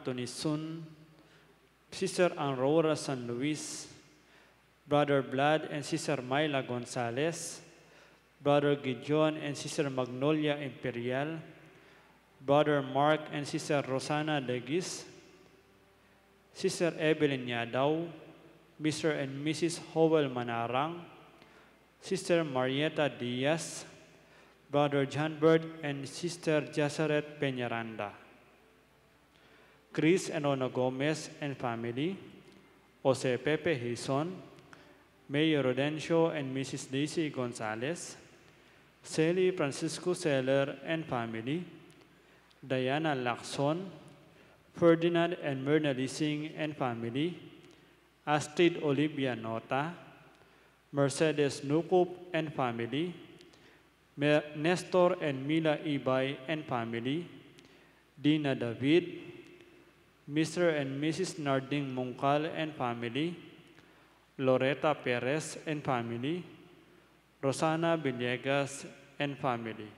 Anthony Sun, Sister Aurora San Luis, Brother Vlad and Sister Myla Gonzalez, Brother Gideon and Sister Magnolia Imperial, Brother Mark and Sister Rosana Legis, Sister Evelyn Yadaw, Mr. and Mrs. Howell Manarang, Sister Marietta Diaz, Brother John Bird and Sister Jazaret Peñaranda, Chris and Ona Gomez and family, Jose Pepe Hison, Mayor Rodencio and Mrs. Daisy Gonzalez, Sally Francisco Seller and family, Diana Lacson, Ferdinand and Myrna Lissing and family, Astrid Olivia Nota, Mercedes Nukup and family, Nestor and Mila Ibay and family, Dina David, Mr. and Mrs. Narding Mungkal and family, Loretta Perez and family, Rosana Villegas and family.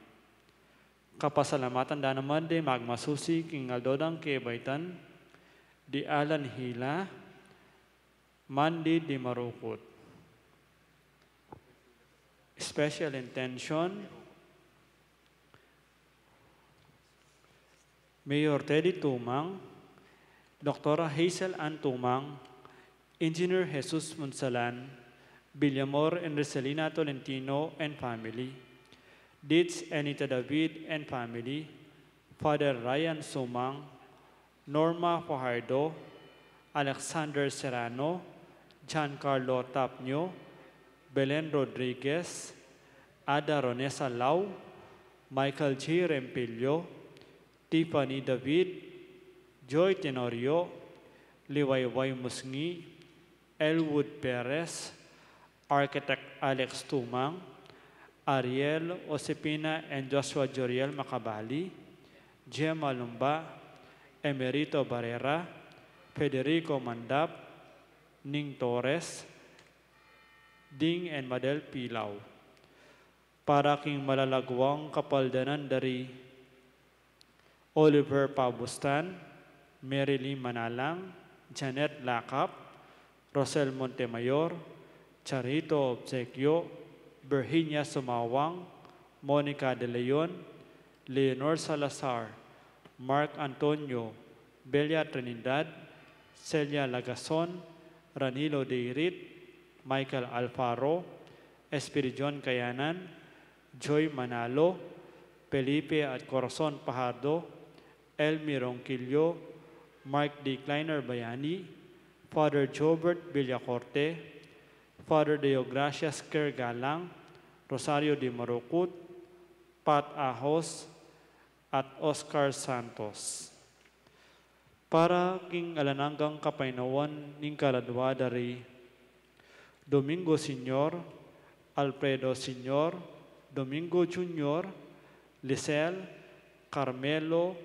Kapasalamatan da naman di magmasusi king aldodang kebaitan, di Alan Hila, Mandi di Marukut. Special intention, Mayor Teddy Tumang, Dr. Hazel Ann Tumang, Engineer Jesus Munsalan, Villamor and Rosalina Tolentino and family, Ditz Anita David and family, Father Ryan Sumang, Norma Fajardo, Alexander Serrano, Giancarlo Tapnio, Belen Rodriguez, Ada Ronesa Lau, Michael G. Rempilio, Tiffany David, Joy Tenorio, Liwayway Musngi, Elwood Perez, Architect Alex Tumang, Ariel Osipina and Joshua Joriel Macabali, Gemma Lumba, Emerito Barrera, Federico Mandap, Ning Torres, Ding and Madel Pilaw. Para king malalagwang kapaldanan dari Oliver Pabustan, Mary Lee Manalang, Janet Lakap, Rosel Montemayor, Charito Obsequio, Virginia Sumawang, Monica De Leon, Leonor Salazar, Mark Antonio, Belia Trinidad, Celia Lagason, Ranilo Deirit, Michael Alfaro, Espiridion Kayanan, Joy Manalo, Felipe at Corazon Pajardo, Elmi Ronquillo, Mark D. Kleiner Bayani, Father Jobert Villacorte, Father Deogracias Kergalang, Rosario de Marukut, Pat Ahos, at Oscar Santos. Para king alananggang kapainawan ning kaladwa dari Domingo Senior, Alfredo Senior, Domingo Junior, Lisel, Carmelo,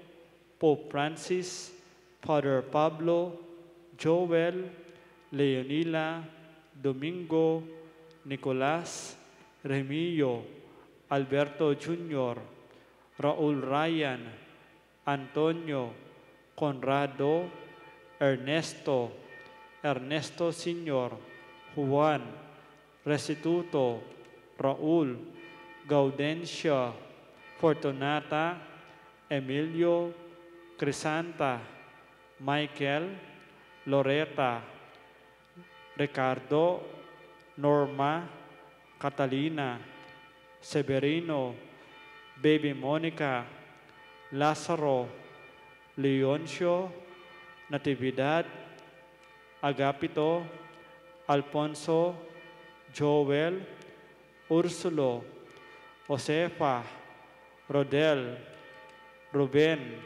Pope Francis, Father Pablo, Joel, Leonila, Domingo, Nicolas, Remillo, Alberto Jr., Raul Ryan, Antonio, Conrado, Ernesto, Ernesto Sr., Juan, Restituto, Raul, Gaudencio, Fortunata, Emilio, Crisanta, Michael, Loretta, Ricardo, Norma, Catalina, Severino, Baby Monica, Lazaro, Leoncio, Natividad, Agapito, Alfonso, Joel, Ursulo, Josefa, Rodel, Ruben,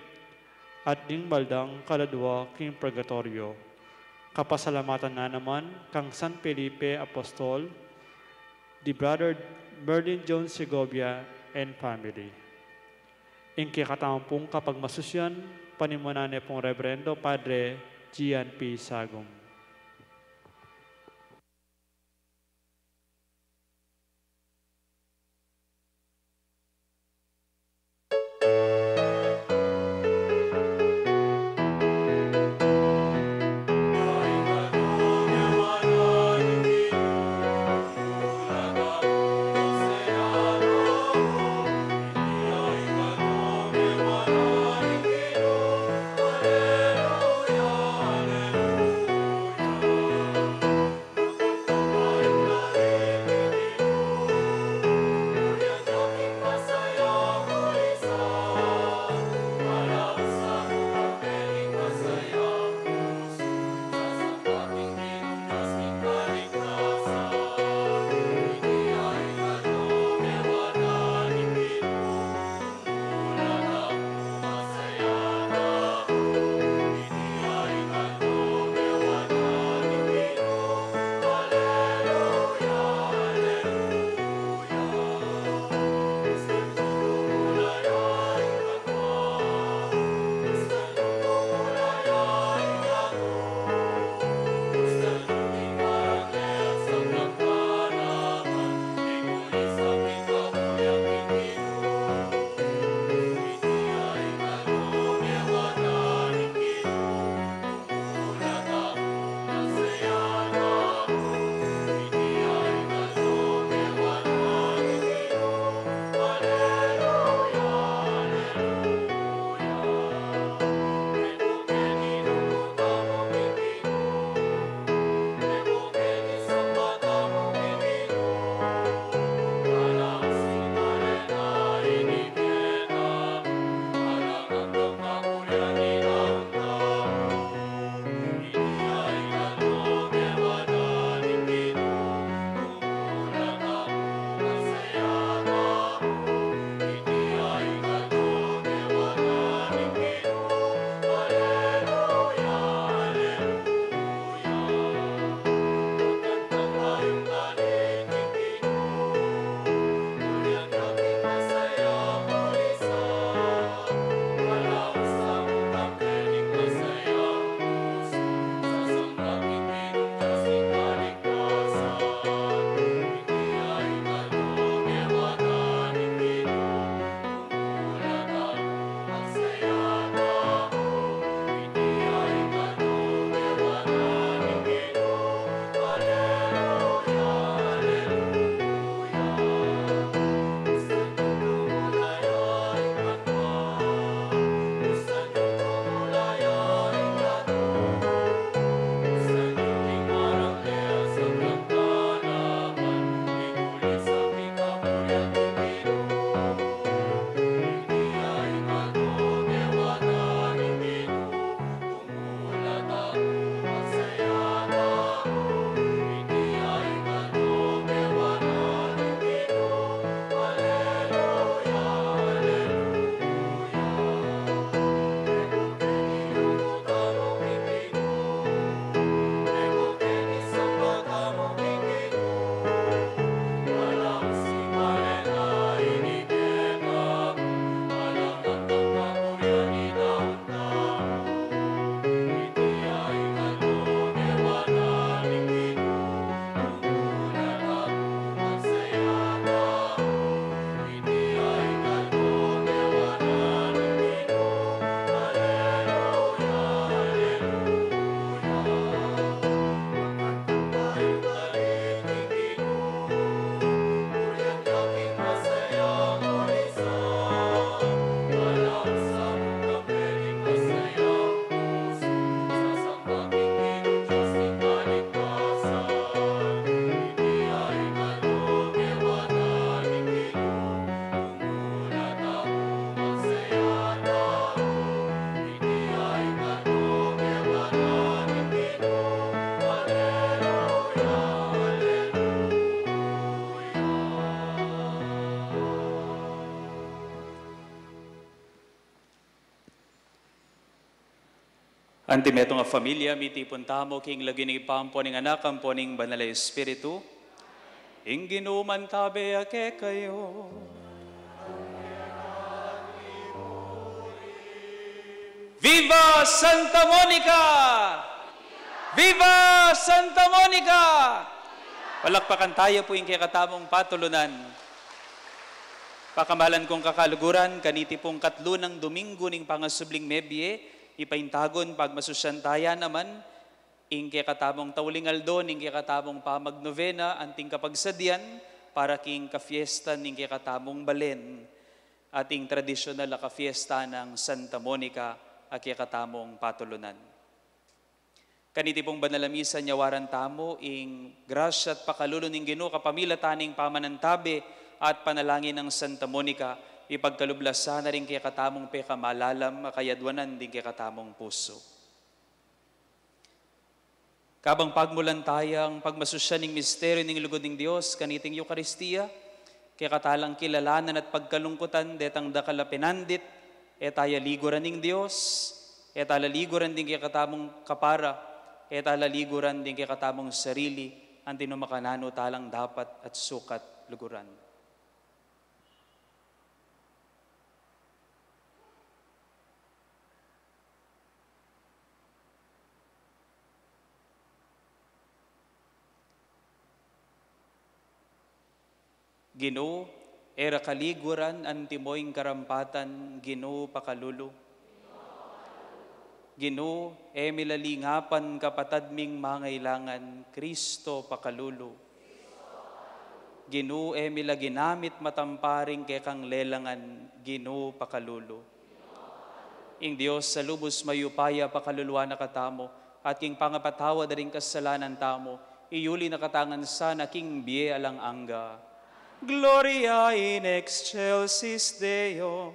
at ding baldang kaladwa king purgatorio. Kapasalamatan na naman kang San Felipe Apostol, the Brother Merlin Jones Segovia and family. Ingki katampong kapag masusyan, panimunane pong Reverendo Padre Gian P. Sagum. Antimeto nga familia, mitipon tamo, king lagi ni pampo ning anak, ampo ning banal na Espiritu. Ing ginuman tabe ake kayo. Viva Santa Monica! Viva Santa Monica! Palakpakan tayo po yung kakatamong patulunan. Pakamalan kong kakaluguran, kaniti pong katlo ng Domingo ning pangasubling mebye, ipaintagon pagmasusyantaya naman, ing kakatamong taulingaldo, ing kakatamong pamagnovena, anting kapagsadyan, para king kafiesta ning kakatamong balen, ating tradisyonal na kafiesta ng Santa Monica, at kakatamong patulunan. Kaniti pong banalamisan nyawaran tamo, ing grasya at pakalulo ning Ginoo kapamila taning pamanantabe at panalangin ng Santa Monica, ipagkalublasan na rin kaya katamong pekamalalam, makayadwanan din kaya katamong puso. Kabang pagmulan tayang pagmasusyan ng misteryo ng lugod ng Diyos, kaniting Eucharistia, kaya katalang kilalanan at pagkalungkutan, detang dakalapinandit, etaya liguran ng Diyos, etala liguran din kaya katamong kapara, etala liguran din kaya katamong sarili, ang tinumakanano talang dapat at sukat luguran. Ginoo, era kaliguran, antimoing karampatan, Ginoo pakalulu. Ginoo, milalingapan kapatadming mangailangan, Kristo pakalulu. Ginoo, milaginamit matamparing kay kang lelangan, Ginoo pakalulu. Ing Dios sa lubos mayupaya pakaluluwa na katamo, at king pangapatawa da rin kasalanan tamo, iyuli na katangan sana king biye alang angga. Gloria in excelsis Deo.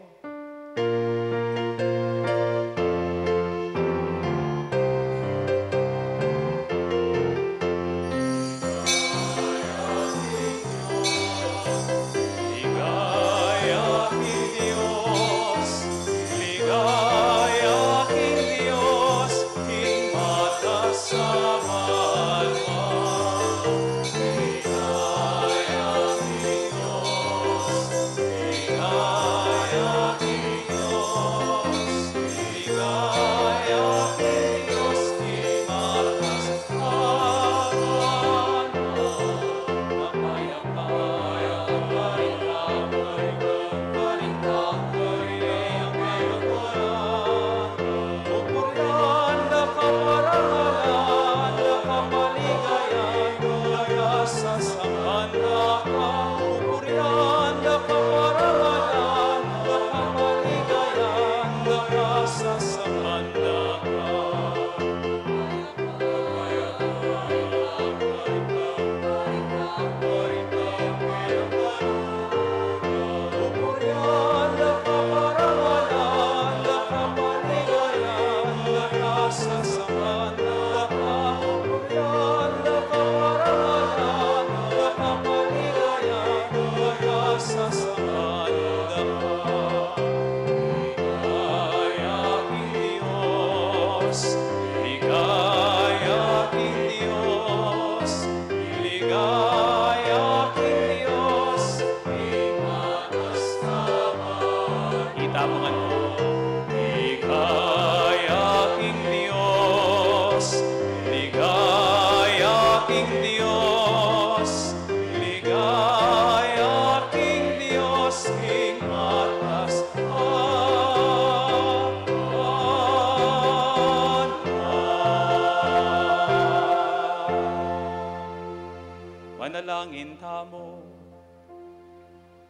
Manalangin tamo,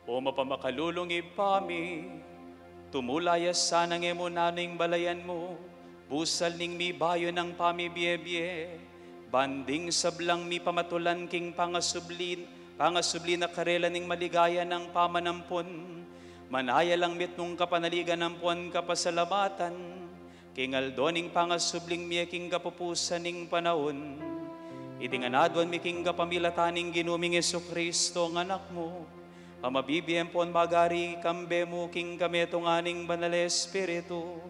o mapamakalulong ipami, tumulayas sanang emo naning balayan mo, busal ning mi bayo ng pamibiyebye, banding sablang mi pamatulan king pangasubli na karela ning maligaya ng pamanampon, manaya lang mit nung kapanaligan ng puan kapasalamatan, king aldoning pangasubling mi king kapupusan ning panahon, itinganadwan mi king kapamilataning ginuming Jesucristo ng anak mo, amabibiyem pon magari kambe mo king kametong aning banal Espiritu,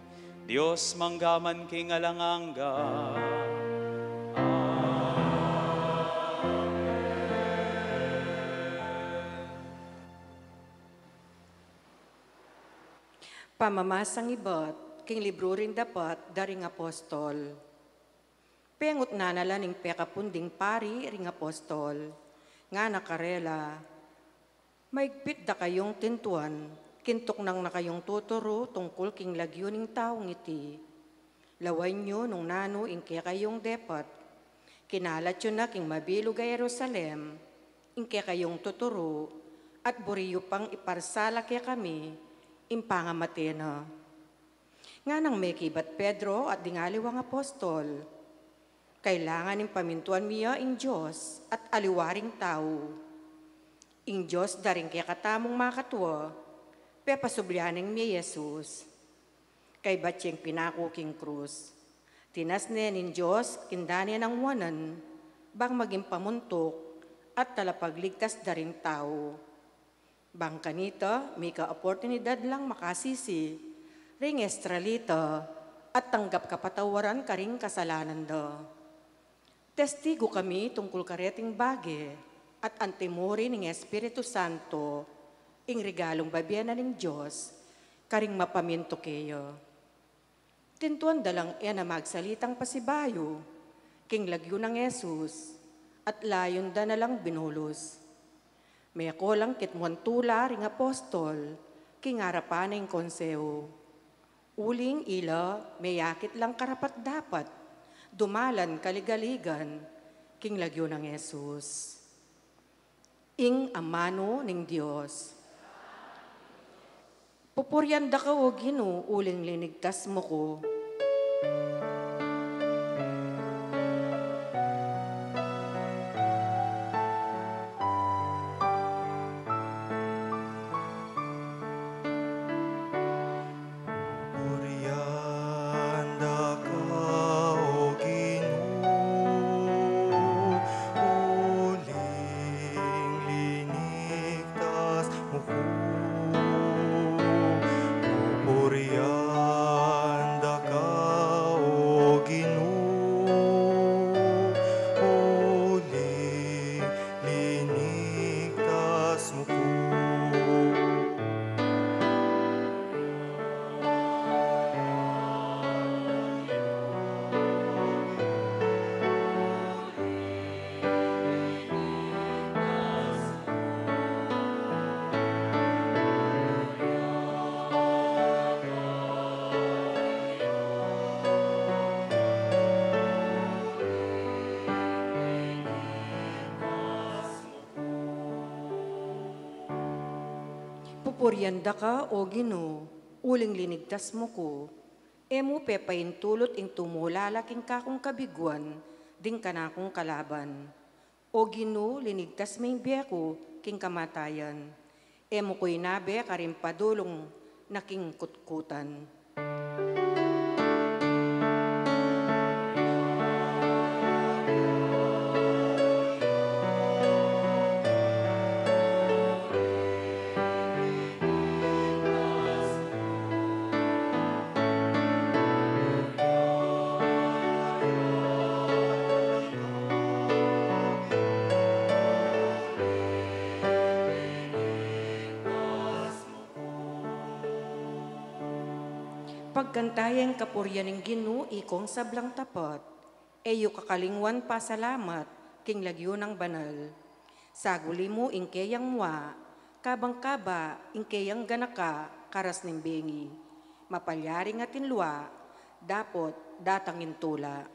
Dios manggaman king alangangga. Pamamasang ibat, king libro rin dapat daring apostol. Pengot na nalaning pekapunding pari ring apostol, nga nakarela, maigpit da kayong tintuan, kintok nang na kayong tuturo tungkol king lagyo ning taong iti. Laway nyo nung nano ingke kayong depat, kinalat yun na king mabilog a Jerusalem, ingke kayong tuturo, at buriyo pang iparsala kaya kami, impangamatena. Nga nang may kibat Pedro at dingaliwang apostol, kailangan ng pamintuan miya ing Diyos at aliwaring tao. Ing Diyos daring kaya katamong makatwa, pepasublyaning miya Jesus. Kay batyeng pinakuking krus. Tinasnen ng Diyos, kindani ng wanan, bang maging pamuntok at talapagligtas daring tao. Bang kanita, may ka-oportunidad lang makasisi, ring estralita, at tanggap kapatawaran karing kasalanan da. Testigo kami tungkol kareting bage at antemori ng Espiritu Santo, ing regalong babiana ng Diyos, karing mapaminto kayo. Tintuan dalang na magsalitang pasibayo, king lagyo ng Jesus, at layon da na lang binulos. May ako lang kitmuan tula ring apostol, king harapan ng konseho. Uling ila, may yakit lang karapat dapat, dumalan kaligaligan, king lagyo ng Jesus. Ing amano ning Diyos. Pupuryan da ka o Ginoo, uling linigtas mo ko. Pupuryanda ka o Ginoo, uling linigtas mo ko. Emo pepaintulot ing tumulalaking kakong kabiguan, ding kanakong kalaban. O Ginoo, linigtas may biyako, king kamatayan. Emo ko'y nabe karimpadulong naking kutkutan. Pagkantayan kapuryan ng Ginoo ikong sablang tapat, eyo kakalingwan pa salamat, king lagyo ng banal. Saguli mo ingkeyang mwa, kabang kaba ingkeyang ganaka, karas ng bengi. Mapalyaring atin lua, dapot datangin tula.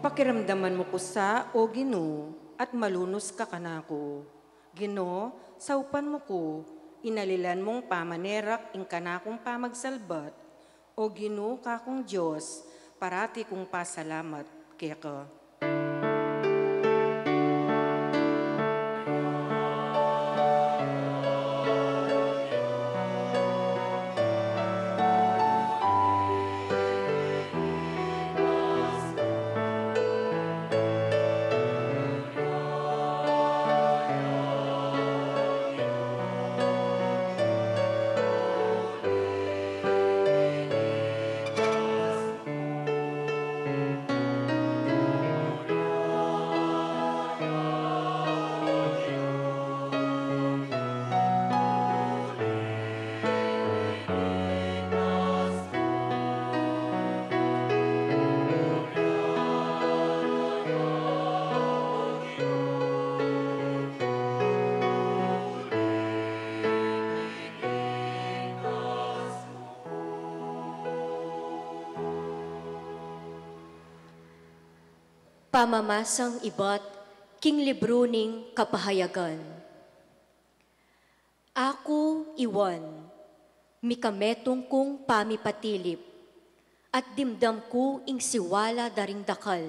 Pakiramdaman mo ko sa o Ginoo at malunos ka kanako. Ginoo, saupan mo ko, inalilan mong pamanerak ing kanakong pamagsalbat, O Ginoo kakong Diyos, parati kong pasalamat kaya ka. Pamamasang iba't king libro ning kapahayagan. Ako iwan, mikametong kong pamipatilip, at dimdam ko ing siwala daring dakal,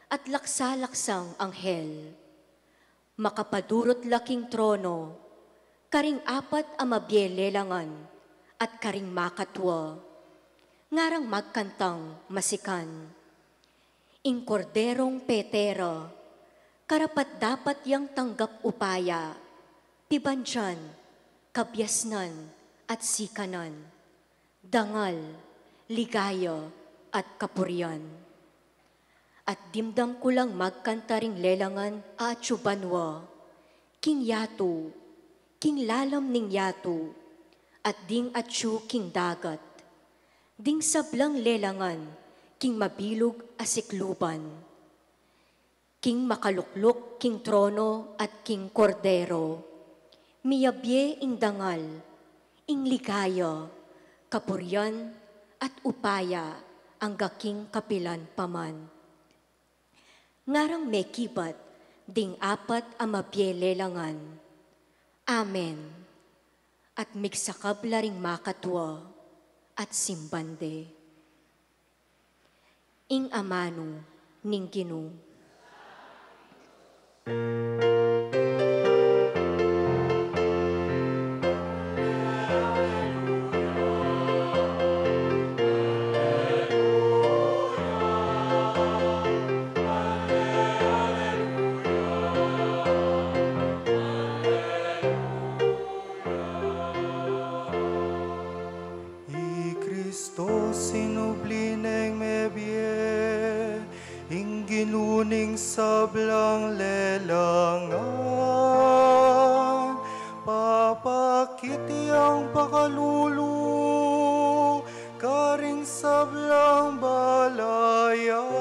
at laksa-laksang anghel. Makapadurot laking trono, karing apat amabyelelangan, at karing makatwa, ngarang magkantang masikan. Ing korderong petero, karapat dapat yang tanggap upaya, pibansyan, kabyasnan at sikanan, dangal, ligaya at kapurian. At dimdam ko lang magkantaring lelangan at subanwa, king yato, king lalam ning yato, at ding atsu king dagat, ding sablang lelangan, king mabilog asikluban, king makaluklok, king trono at king kordero, miyabye ing dangal, ing ligaya, kapuryan at upaya ang gaking kapilan paman. Ngarang may kibat, ding apat amabye lelangan. Amen. At migsakab laring makatwa at simbande. Ing amano ning Ginoo. Ginuning sablang lelangan, papakiti ang pakalulu, karing sablang balayan.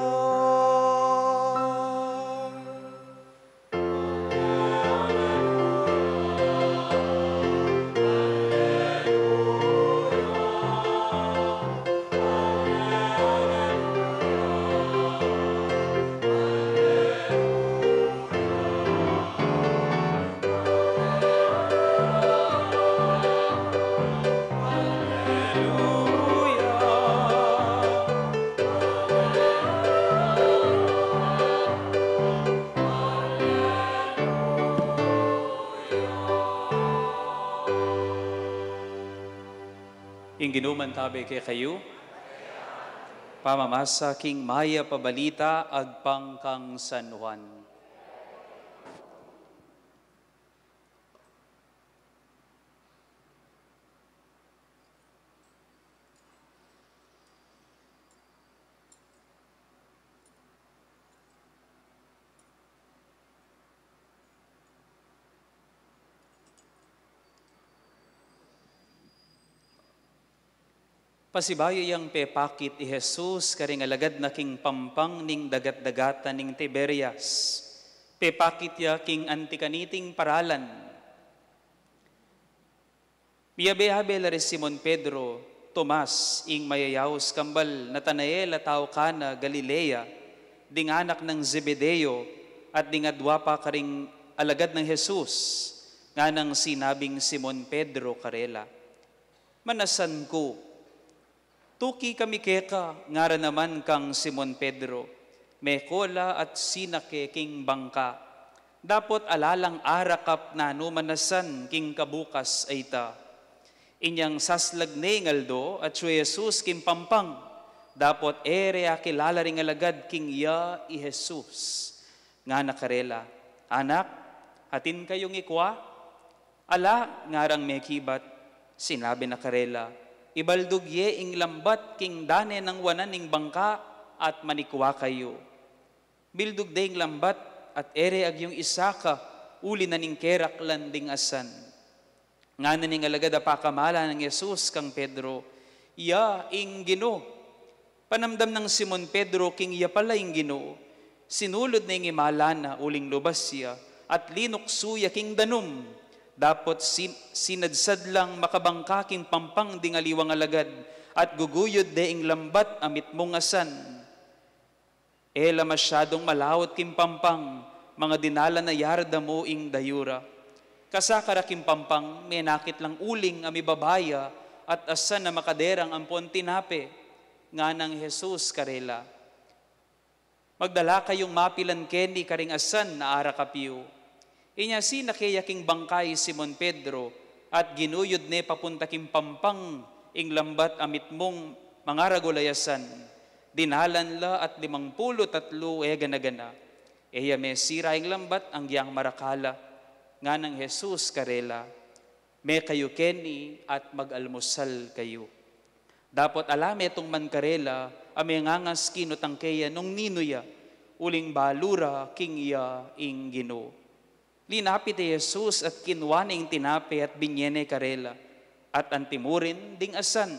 Ing ginuman tabi kay kayo, pamamasa king maya pabalita agpang kang San Juan. Pasibayo yang pepakit i Jesus karing alagad na king pampang ning dagat-dagatan ning Tiberias. Pepakit ya king antikaniting paralan. Biyabe-habe la Simon Pedro, Tomas, ing mayayaos kambal, Natanael at tao kana, Galilea, ding anak ng Zebedeo, at ding adwa pa karing alagad ng Jesus, nga nang sinabing Simon Pedro karela. Manasan ko, Tuki kami keka, ngara naman kang Simon Pedro, may kola at sinake king bangka. Dapot alalang arakap na numanasan king kabukas ay ta. Inyang saslag ne ngaldo at su Jesus king pampang. Dapot ere akilala ring alagad king ya i Jesus. Nga nakarela, anak, atin kayong ikwa? Ala, ngarang may kibat, sinabi na karela, ibaldugye ing lambat king dane ng wanan ning bangka at manikwa kayo. Bildugde ing lambat at ere ag yung isaka, uli na ning kerak landing asan. Nga na ning alagad apakamala ng Jesus kang Pedro, iya ing Ginoo. Panamdam ng Simon Pedro king iya pala ing Ginoo. Sinulod na ing imala na uling lubas siya at linuksuya king danum. Dapot sinadsad lang makabangka king pampang dingaliwang alagad at guguyod de ing lambat amit mong asan. Ela masyadong malawot king pampang, mga dinala na yarda mo ing dayura. Kasakara king pampang, may nakit lang uling ami babaya at asan na makaderang ampon tinape, nga ng Jesus karela. Magdala kayong mapilan kendi karing asan na arakapiyo. Inya sinakayaking bangkay Simon Pedro at ginuyod ne papunta kim pampang ing lambat amit mong mga ragulayasan. Dinalan la at 53 ganagana. Eya me sira ing lambat ang giyang marakala. Nga ng Jesus karela, me kayo keni at mag-almusal kayo. Dapot alame tong man karela, ame ngangas kinutang kaya nung ninuya, uling balura king iya ing Ginoo. Linapit ni Jesus at kinwaning tinape at binyene karela at antimurin ding asan.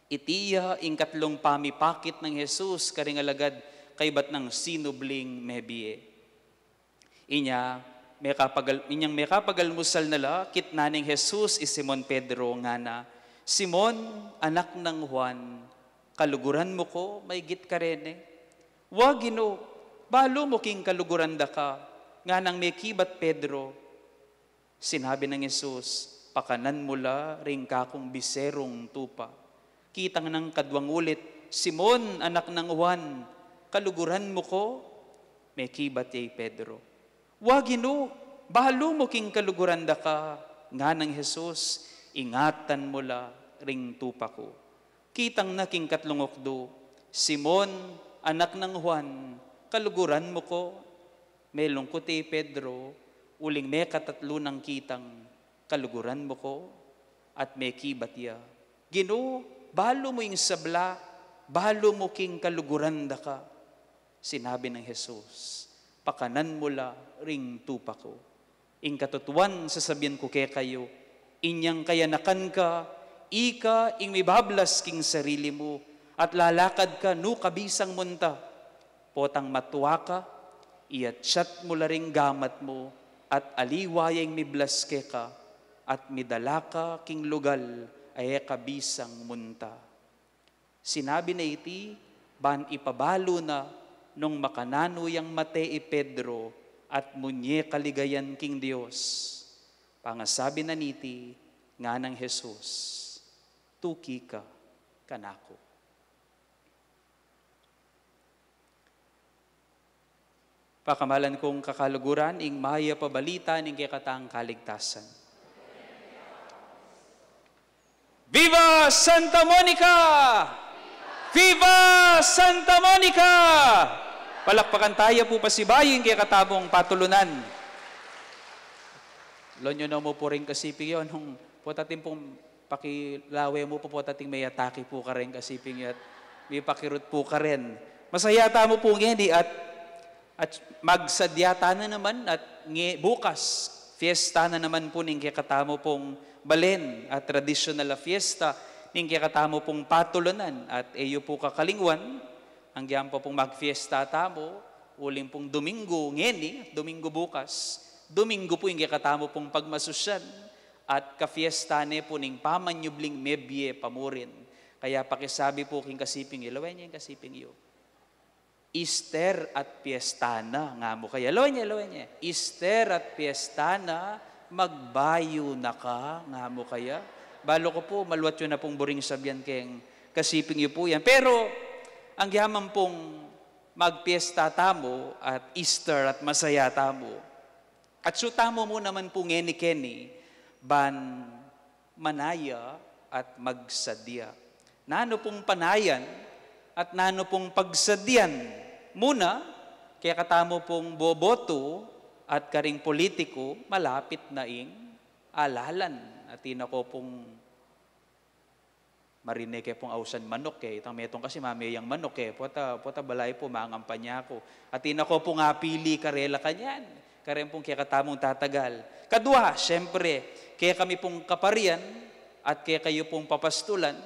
Itiya ing katlong pamipakit ng Jesus karing alagad kay bat ng sinubling mebie. Inyang may kapagalmusal nala kitnaning Jesus is Simon Pedro nga na, Simon, anak ng Juan, kaluguran mo ko, may git ka rene. Wa Ginoo, balo mo king kaluguran da ka. Nga nang may kibat Pedro, sinabi ng Jesus, pakanan mula ring kakong biserong tupa. Kitang ng kadwang ulit, Simon, anak ng Juan, kaluguran mo ko, may kibat yay Pedro. Wa Ginoo, balo mo king kaluguran da ka. Nga ng Jesus, ingatan mula ring tupa ko. Kitang na king katlungokdo, Simon, anak ng Juan, kaluguran mo ko, may lungkot Pedro, uling may katatlo ng kitang, kaluguran mo ko, at may kibatya. Ginoo, balo mo yung sabla, balo mo king kaluguran da ka. Sinabi ng Jesus, pakanan mo la ring tupa ko. Ing katutuan, sasabihan ko kay kayo, inyang kayanakan ka, ika ing mibablas king sarili mo, at lalakad ka no kabisang munta, potang matuwa ka, iatsyat mo la ring gamat mo, at aliwayang miblas ke ka, at midala ka king lugal, ay kabisang munta. Sinabi na iti, ban ipabalo na, nung makanano yang mate Pedro, at munye kaligayan king Dios. Pangasabi na niti, nga ng Jesus, tuki ka kanako. Pakamalan kong kakaluguran, ing maya pabalita ning kikatang kaligtasan. Viva Santa Monica! Viva Santa Monica! Palakpakan tayo po pasibayin kaya katabong patulunan. Lonyo na mo po rin kasiping yun. Nung po tating pong pakilawe mo po tating may atake po ka rin kasiping yun. At may pakirot po ka rin. Masayata mo po ngayon at magsadyata na naman at bukas, fiesta na naman po ning kikatamo pong balen at traditional na fiesta ning kikatamo pong patulunan at iyo po kakalingwan, ang diyan po pong magfiesta tamo, uling pong Domingo ngeni, Domingo bukas, Domingo po yung kikatamo pong pagmasusyan at kafiestane po ning pamanyubling mebye pamurin. Kaya pakisabi po king kasiping ilawen niya yung kasiping iyo. Easter at Piestana nga mo kaya. Lawan niya. Easter at Piestana, magbayo na ka nga mo kaya. Balo ko po, maluwat yun na pong buring sabyan keng kasiping yu po yan. Pero, ang yaman pong magpiesta tamo at Easter at masaya tamo. At so tamo mo naman po ngeni-keni, ban manaya at magsadya. Nano pong panayan at nano pong pagsadyan. Muna, kaya katamo pong boboto at karing politiko, malapit na ing alalan. At ko pong marinig pong ausan manok itang metong kasi mamayang manok Pota balay po maangampanya ko. At ko pong apili karela kanyan. Karen pong kaya katamong tatagal. Kadwa, syempre, kaya kami pong kaparian at kaya kayo pong papastulan,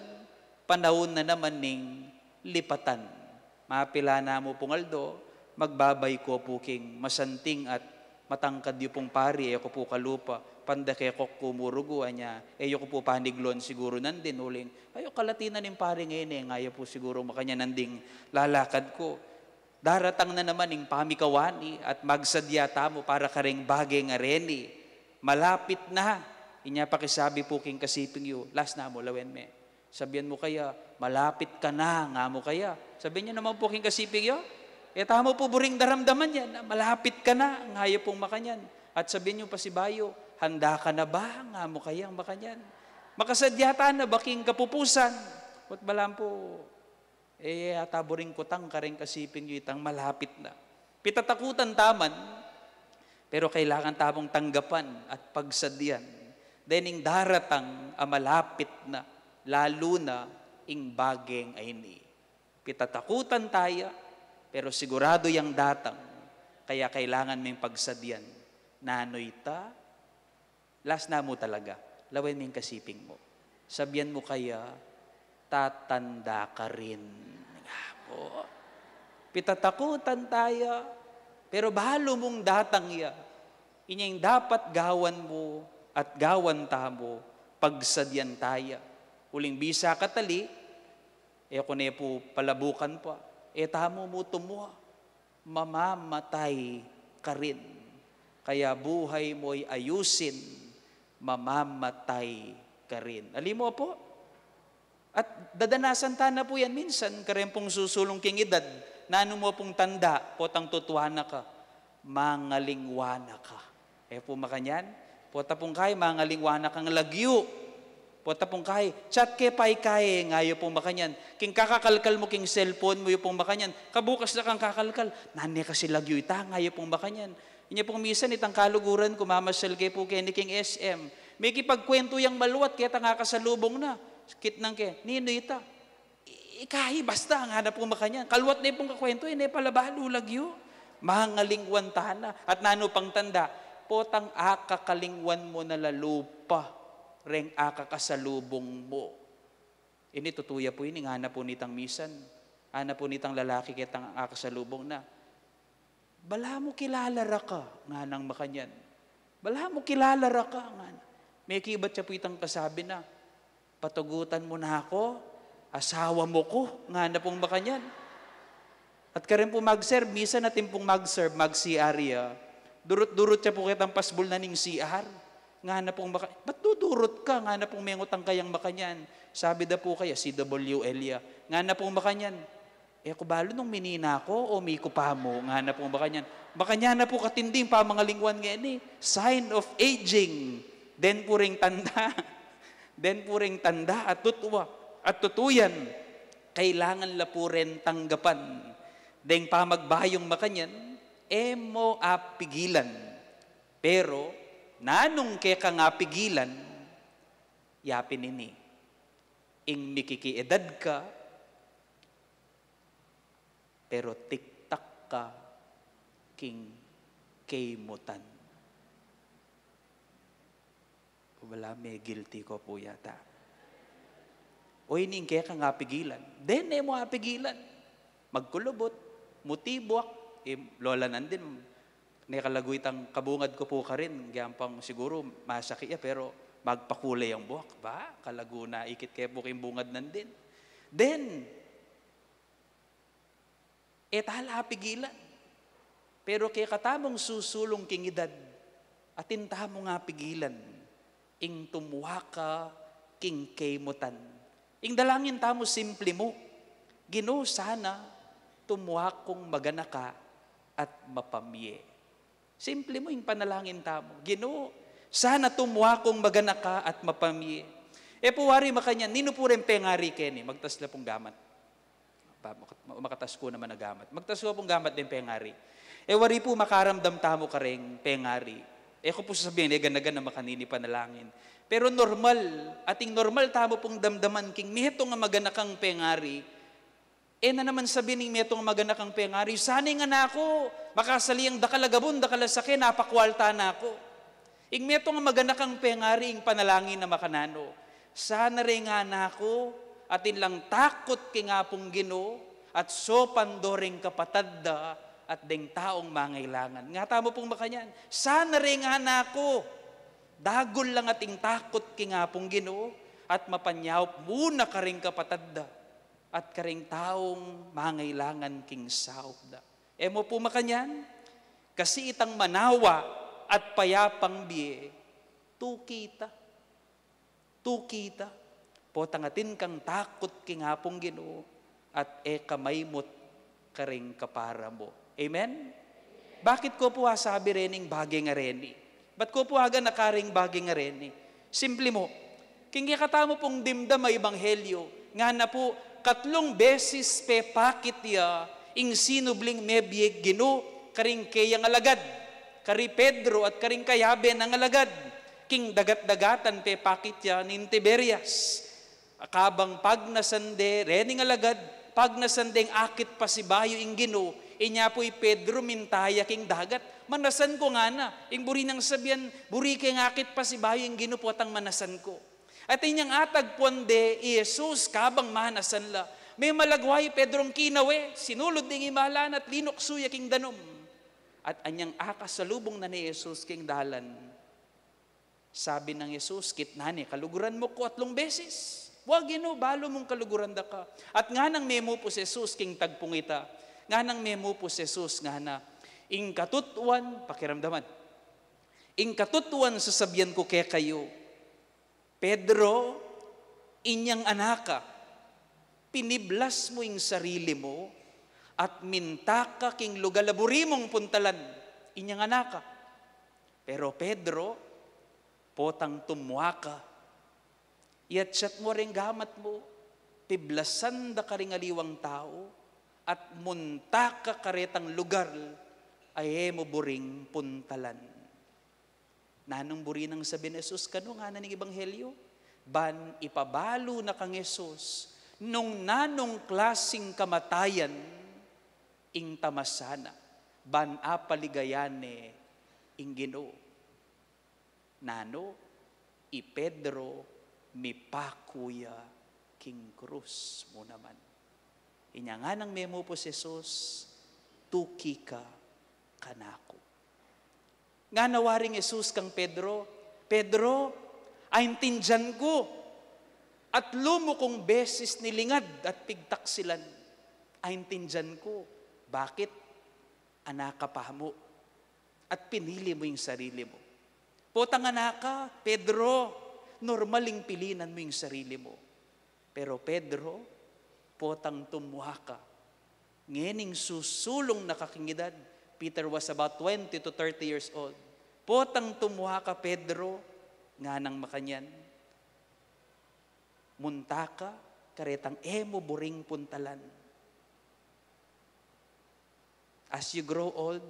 panahon na naman ning lipatan. Mapila na mo pong Aldo, magbabay ko po king masanting at matangkad yu pong pari, ko po kalupa, pandake ko kumuruguan niya, ko po paniglon siguro nandin, uling, kalatinan ng pari ngayon, ngayon po siguro makanya nanding lalakad ko. Daratang na naman ng pamikawani at magsadyata mo para karing bagay nga reni. Malapit na. Inya pakisabi po king kasiping yu, last na mo, lawen me. Sabihan mo kaya, malapit ka na, nga mo kaya. Sabihin niyo naman po king kasiping yu, tamo po buring daramdaman yan, malapit ka na, ngayo pong makanyan. At sabihin niyo pa si Bayo, handa ka na ba, nga mo kayang makanyan. Makasadyata na baking kapupusan. At balam po, ataburing kutang karing kasiping yu itang malapit na. Pitatakutan taman, pero kailangan tamong tanggapan at pagsadyan. Dening daratang malapit na, lalo na ing bageng ay ni. Pitatakutan tayo, pero sigurado yang datang, kaya kailangan may pagsadyan. Nanoy ta, last na mo talaga, lawan mo yung kasiping mo. Sabihan mo kaya, tatanda ka rin. Po. Pitatakutan tayo, pero bahalo mong datang ya. Inyang dapat gawan mo at gawan tamo, pagsadyan tayo. Uling bisa katali, ko na po palabukan pa, tamo mo tumuha, mamamatay ka rin. Kaya buhay mo'y ayusin, mamamatay ka rin. Alim mo po? At dadanasan ta na po yan minsan, karen pong susulong king edad, nano mo pong tanda, potang tutuana ka, mangalingwana ka. Po makanyan, pota pong kay, mangalingwana kang lagyo. Pota pong kay, chat ke pay kay, ngayo pong makanyan. King kakakalkal mo king cellphone mo yung pong makanyan. Kabukas na kang kakalkal, nani kasi lagyo ita, ngayo pong makanyan. Inya pong misan itang kaluguran, kumamasyal ke po kay ni king SM. May kipagkwento yang maluwat, kaya nga kasalubong na. Kit nang ke, nino ita. Ikahi, basta, ang hanap pong makanyan. Kalwat na yung pong kakwento, pala balo lagyo. Mahangalingwan tana. At nano pang tanda, potang akakalingwan mo na lalupa. Reng akakasalubong mo. Ini tutuya po ini, nga po nitang misan. Ana po nitang lalaki kitang akasalubong na. Bala mo kilalara ka, nga nang makanyan. Bala mo kilalara ka, nga. May kibat siya po itang kasabi na, patugutan mo na ako, asawa mo ko, nga na pong makanyan. At karen po mag-serve, misan natin pong mag-serve, mag-CR ya. Durut-durut siya po kitang pasbol na ning CR. Nga na pong makanyan. Ba't dudurot ka? Nga na pong mengutang kayang makanyan. Sabi da po kaya, CWL ya. Nga na pong makanyan. Kubalo nung minina ko, o miko pa mo. Nga na pong makanyan. Makanyan na po katinding pa mga lingwan ngayon sign of aging. Den po ring tanda. Den po ring tanda at tutuwa. At tutuyan. Kailangan la po rin tanggapan. Deng pamagbayong makanyan, mo apigilan. Pero, nanong kaya ka nga pigilan, yapin ini. Ing mikikiedad ka, pero tiktak ka, king kaymutan. Wala, may guilty ko po yata. O ining kaya ka nga pigilan. Then, mo apigilan. Magkulubot, mutibwak, lola nandin, nakalagoy tang kabungad ko po ka rin, gampang siguro masakit pero magpakulay ang buwak. Ba? Kalaguna, ikit kaya po kayong bungad nandin. Then, tala pigilan. Pero kaya katamong susulong king edad, atin mo nga pigilan, ing tumuha ka king kaymutan. Ing dalangin tamo simple mo. Ginoo, sana tumuha kong magana ka at mapamye. Simple mo yung panalangin tamo. Ginoo, sana tumuha kong magana ka at mapamye. E puwari makanya, nino po rin pengari keni, magtasla pong gamat. Makatas ko naman na gamat. Magtas ko pong gamat din pengari. E wari po makaramdam tamo ka rin pengari. E ko po sasabihin, ganagan na makanini panalangin. Pero normal, ating normal tamo pong damdaman king miheto nga magana kang pengari. E na naman sabihin ng miheto nga magana kang pengari, sanay nga na ako, makasaliang dakalagabon, dakalasake, napakwalta na ako. Ing miheto nga magana kang pengari, ing panalangin na makanano. Sana rin nga na ako, atin lang takot king nga pong Ginoo, at so pandoring kapatadda, at ding taong mangailangan. Nga tamo pong makanyan, sana rin nga na ako, dagol lang ating takot king nga pong Ginoo, at mapanyaw muna ka rin kapatadda, at ka rin taong mangailangan king saopda. E mo po makanyan, kasi itang manawa at payapang biye, tukita. Potangatin kang takot king nga pong Ginoo, at kamaymot ka rin kapara mo. Amen? Bakit ko po sabi rening bagay nga reni? Ba't ko po haga nakaring bagay nga reni? Simple mo, kingi katamo pong dimdam ay ebanghelyo, nga na po, 3 beses pe pakit ya, ing sinubling mebyeg Ginoo, karing kayang alagad, kari Pedro at karing kayabe ng alagad, king dagat-dagatan pe pakit ya nin Tiberias. Akabang pag nasande, rening alagad, pag nasandeng akit pa si bayo ing Ginoo, inya po'y Pedro mintaya king dagat. Manasan ko nga na, ing buri nang sabihan, buri kay akit pa si bayo ing Ginoo po atang manasan ko. At inyang atag ponde, Jesus, kabang manasan la, may malagway Pedrong kinawe, sinulod ding imalan at linok suya king danom. At anyang akasalubong na ni Jesus king dalan. Sabi ng Jesus, kitnani, kaluguran mo ko 3 beses. Wag Ginoo, balo mong kaluguran da ka. At nga nang memo po si Jesus king tagpungita, nga nang memo po si Jesus nga na, ing katutuan, pakiramdaman, ing katutuan sasabihan ko kaya kayo, Pedro, inyang anaka, piniblas mo ing sarili mo, at minta ka king lugalaburi mong puntalan, inyang anaka. Pero Pedro, potang tumuha ka, iatsyat mo rin gamat mo, piblasan da ka ring aliwang tao, at munta ka karetang lugar, ay mo buring puntalan. Nanong buri nang sabi ni Jesus, kano nga na ng ebanghelyo? Ban ipabalo na kang Jesus, nung nanong klasing kamatayan, ing tamasana, ban apaligayane, ing Ginoo. Nano, i Pedro, mi pakuya, king krus mo naman. Inya nga nang memo po si Jesus, tuki ka kanako. Nga nawaring Jesus kang Pedro, Pedro, aintindyan ko, at lumukong beses nilingad at pigtaksilan. Aintindyan ko, bakit? Anaka pa mo, at pinili mo yung sarili mo. Potang anaka, Pedro, normaling pilinan mo yung sarili mo. Pero Pedro, potang tumuha ka. Ngening susulong nakakingidad, Peter was about 20 to 30 years old. Potang tumuha ka, Pedro, nga nang makanyan. Munta ka, karetang emo buring puntalan. As you grow old,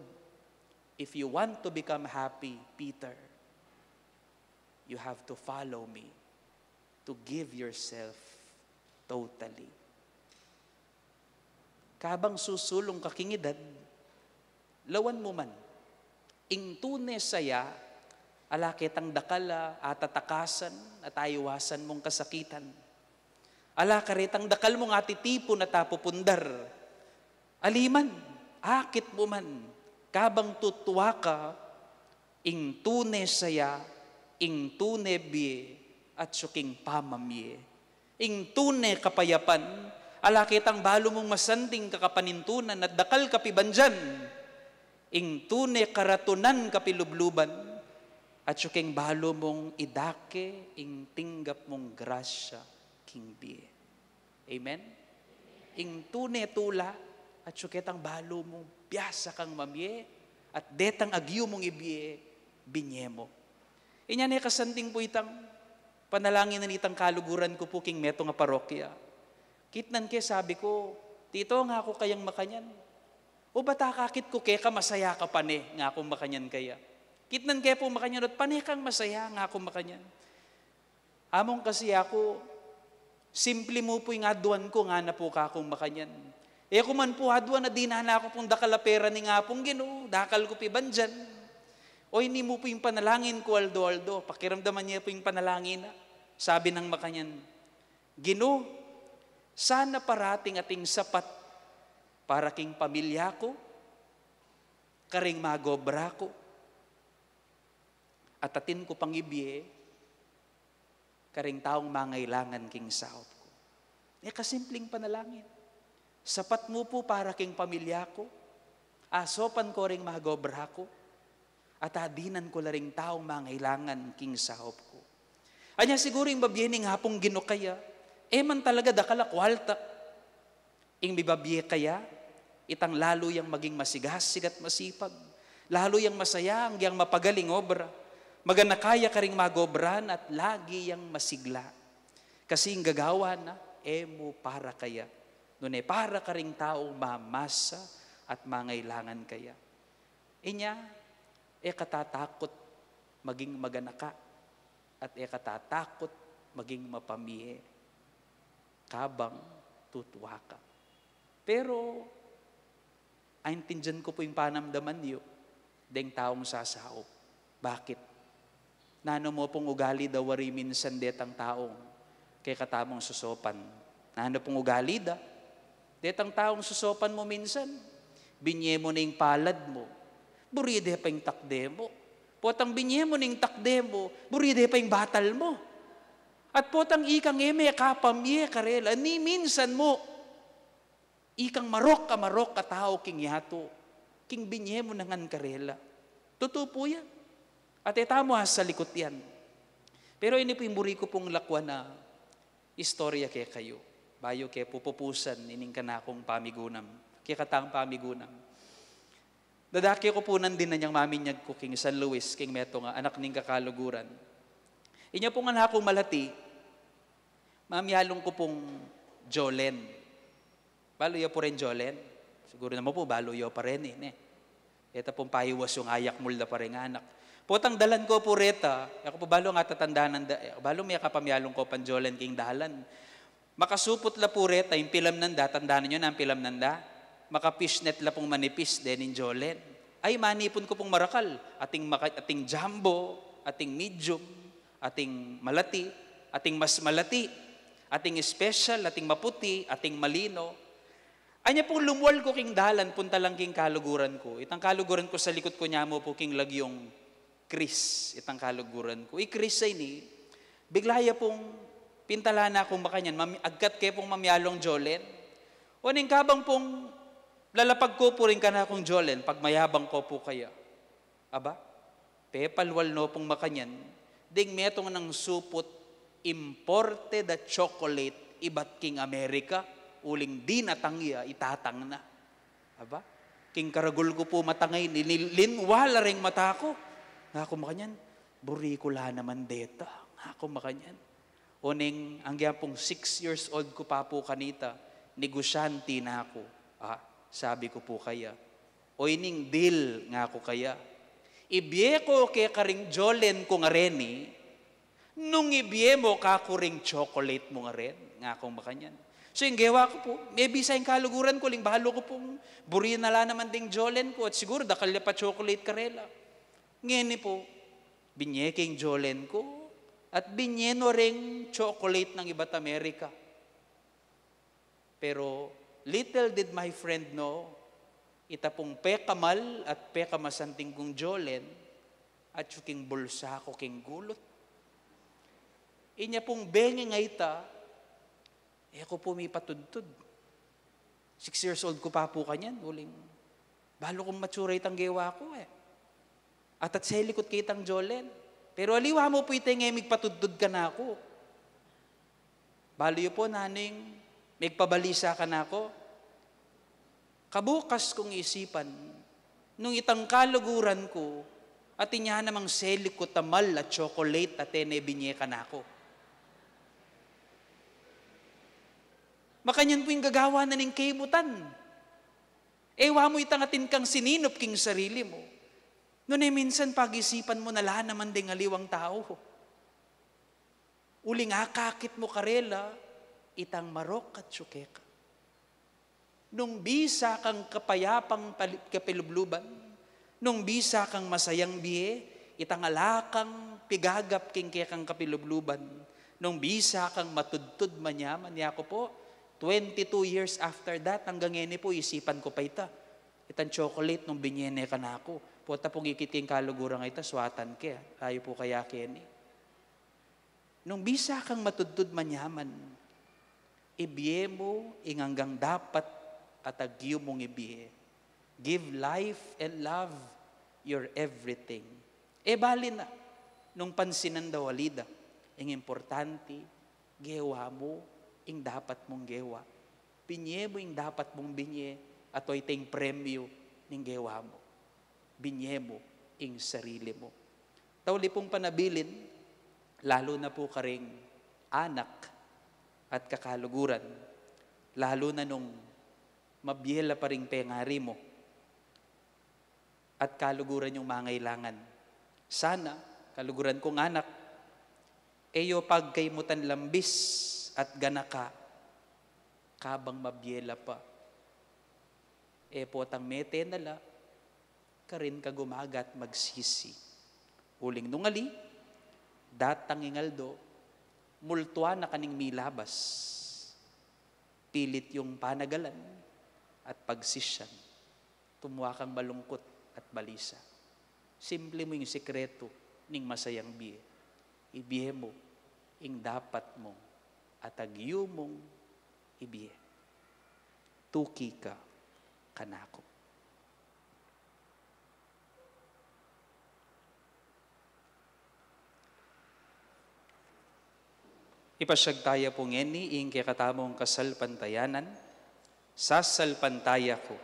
if you want to become happy, Peter, you have to follow me, to give yourself totally. Kabang susulong kakingidad, lawan mo man, ing tunay saya, alakit ang dakala at atakasan at ayawasan mong kasakitan. Alakarit ang dakal mong atitipon at apupundar. Aliman, akit mo man, kabang tutuwa ka, ing tunay saya, ing tunay biye, at suking pamamye. Ing tunay kapayapan, alakit ang balo mong masanding kakapanintunan at dakal kapibandyan. Ing tunay karatunan kapilubluban, at suking balo mong idake, ing tinggap mong grasya, king biye. Amen? Ing tune tula, at syuketang balo mo, biyasa kang mamye, at detang agyo mong ibiye, binye mo. Inya na kasanting po itang panalangin na nitang kaluguran ko po king meto nga parokya. Kitnan ke sabi ko, tito nga ako kayang makanyan. O bata kakit ko ke ka masaya ka pa ne, nga akong makanyan kaya. Kitnan ke po makanyan, at pane kang masaya, nga akong makanyan. Among kasi ako, simple mo po yung aduan ko, nga na po ka akong makanyan. E ako man po aduan na dinana ako pong dakalapera ni nga pong Ginoo, dakal ko piban dyan. O hindi mo po yung panalangin ko, Aldo. Pakiramdaman niya po yung panalangin na. Sabi ng makanyan, Ginoo, sana parating ating sapat para king pamilya ko, karing magobra ko, at atin ko pang ibiye, karing taong mangailangan king saop ko. Kasimpleng panalangin. Sapat mo po para king pamilya ko, asopan ko ring magobra ko, at adinan ko laring taong mangailangan king saop ko. Anya siguro yung babyening hapong Ginoo kaya, man talaga dakala kwalta. Ing bibabye kaya, itang lalo yang maging masigasig at masipag. Lalo yang masaya, ang yang mapagaling obra. Maganakaya ka ring magobran at lagi yang masigla. Kasi yung gagawa na, mo para kaya. Nune para ka ring taong mamasa at mangailangan kaya. Inya, katatakot maging maganaka at katatakot maging mapamiye kabang tutuwa ka. Pero, aintindihan ko po yung panamdaman niyo, deng taong sasaop. Bakit? Nano mo pong ugali daw wari minsan detang taong kay katamong susopan. Nano pong ugali da? Detang taong susopan mo minsan, binye mo na yung palad mo, buride pa yung takde mo. Potang binye mo ning takde mo, buride pa yung batal mo. At potang ikang kapamye karela, ni minsan mo, ikang marok ka tao king yato, king binye mo nangan karela. Totoo po yan. At etamo sa likot yan. Pero ini po yung buri ko pong lakwan na istorya kay kayo. Bayo kay pupupusan, ining kanakong pamigunam. Kaya katang pamigunam. Dadaki ko po nandin na niyang maminyag ko king San Luis, king meto nga, anak ning kakaluguran. Inya po nga na akong malati, mamyalong ko pong Jolen. Baloyo po rin Jolen. Siguro naman po, baloyo pa rin eh. Ito pong pahiwas yung ayak mulda pa rin anak. Potang dalan ko po reta, ako po balo nga tatandaan, balo may kapamyalong ko pan Jolen king dalan. Makasupot la po reta, yung pilam nanda, tandaan nyo na ang pilam nanda, makapishnet la pong manipis din in Jolen. Ay manipon ko pong marakal, ating jumbo, ating medium, ating malati, ating mas malati, ating special, ating maputi, ating malino. Anya pong lumuwal ko king dalan, punta lang king kaluguran ko. Itang kaluguran ko sa likod ko niya mo po king lagyong Chris, itang kaluguran ko. Chris ay ni, biglaya pong pintalana akong makanyan, agkat kayo pong mamyalong Jolen. O ning kabang pong lalapag ko po rin ka na akong Jolen, pag mayabang ko po kaya. Aba, pepalwal no pong makanyan, ding metong ng supot, imported at chocolate, ibat king Amerika, uling di natangya, itatang na. Aba, king karagul ko po matangay, nilinwala ring mata ko. Nga ako makanyan, buri ko la naman deta. Nga ako makanyan. O ning, ang pong 6 years old ko pa po kanita, negosyanti na ako. Sabi ko po kaya, o ining deal nga ako kaya, ibiye ko kaya karing Jolen ko nga reni, nung ibiye mo kakuring chocolate mo nga rin, nga akong makanyan. So yung gawa ko po, maybe sa yung kaluguran ko, ling bahalo ko pong buri na la naman ding Jolen ko, at siguro dakal pa chocolate karela. Ngayon po, binye king Jolen ko, at binye no ring chocolate ng iba't Amerika. Pero, little did my friend know, ita pong pekamal at pekamasanting kong Jolen at yung bulsa ko king gulot. Inya pong bengi nga ita, ako po may patudtud. 6 years old ko pa po kanyan, uling, balo kong mature itang gewa ko eh. At sa likot kitang Jolen. Pero aliwa mo po itang emig patudtud ka na ako. Balo yun po naning, May pabalisa ka na ako. Kabukas kong isipan, nung itang kaluguran ko, at inya namang seli ko tamal at chocolate at binye ka na ako. Makanyan po yung gagawa na ning kaibutan. Ewa mo itangatin kang sininop king sarili mo. Noon ay minsan pag-isipan mo na lahat naman ding aliwang tao. Uling akakit mo karela, itang marok at syukeka. Nung bisa kang kapayapang kapilubluban, nung bisa kang masayang biye, itang alakang pigagap king kang kapilubluban, nung bisa kang matudtud manyaman, yako po, 22 years after that, hanggang ngayon po, isipan ko pa ita. Itang chocolate nung binyene ka na ako. Puta pong ikiting kalugurang ita, swatan kaya. Tayo po kaya kini. Nung bisa kang matudtud manyaman, ibiye mo, inganggang dapat at agyo mong ibiye. Give life and love your everything. Bali na, nung pansinan daw alida, ang importante, gewa mo, ing dapat mong gewa. Binye mo ing dapat mong binye at o iting premyo ning gewa mo. Binye mo ing sarili mo. Tawli pong panabilin, lalo na po karing anak at kakaluguran, lalo na nung mabiyela pa ring pengari mo at kaluguran yung mangailangan. Sana, kaluguran kong anak, eyo pagkaimutan lambis at ganaka, kabang mabiyela pa. Potang mete nala, karin ka gumagat magsisi. Uling nungali, datang ingaldo, multua na kaning milabas. Pilit yung panagalan at pagsisyan. Tumuha kang malungkot at balisa. Simple mo yung sekreto ning masayang biye. Ibiye mo, ing dapat mo at agyo mong ibiye. Tuki ka kanako. Ipasyag tayo po ngeni, ing kakatamong kasalpantayanan, sasalpantaya ko.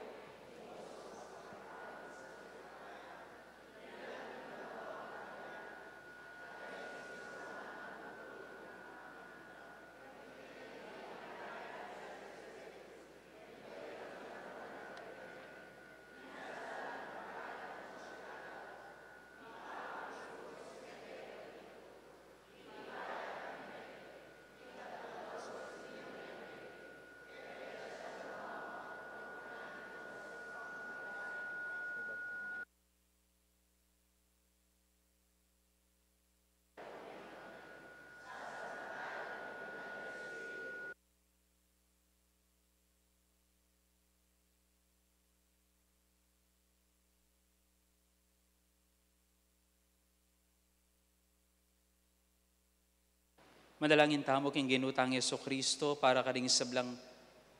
Manalangin tamo king ginutang Yesu Kristo para karing sablang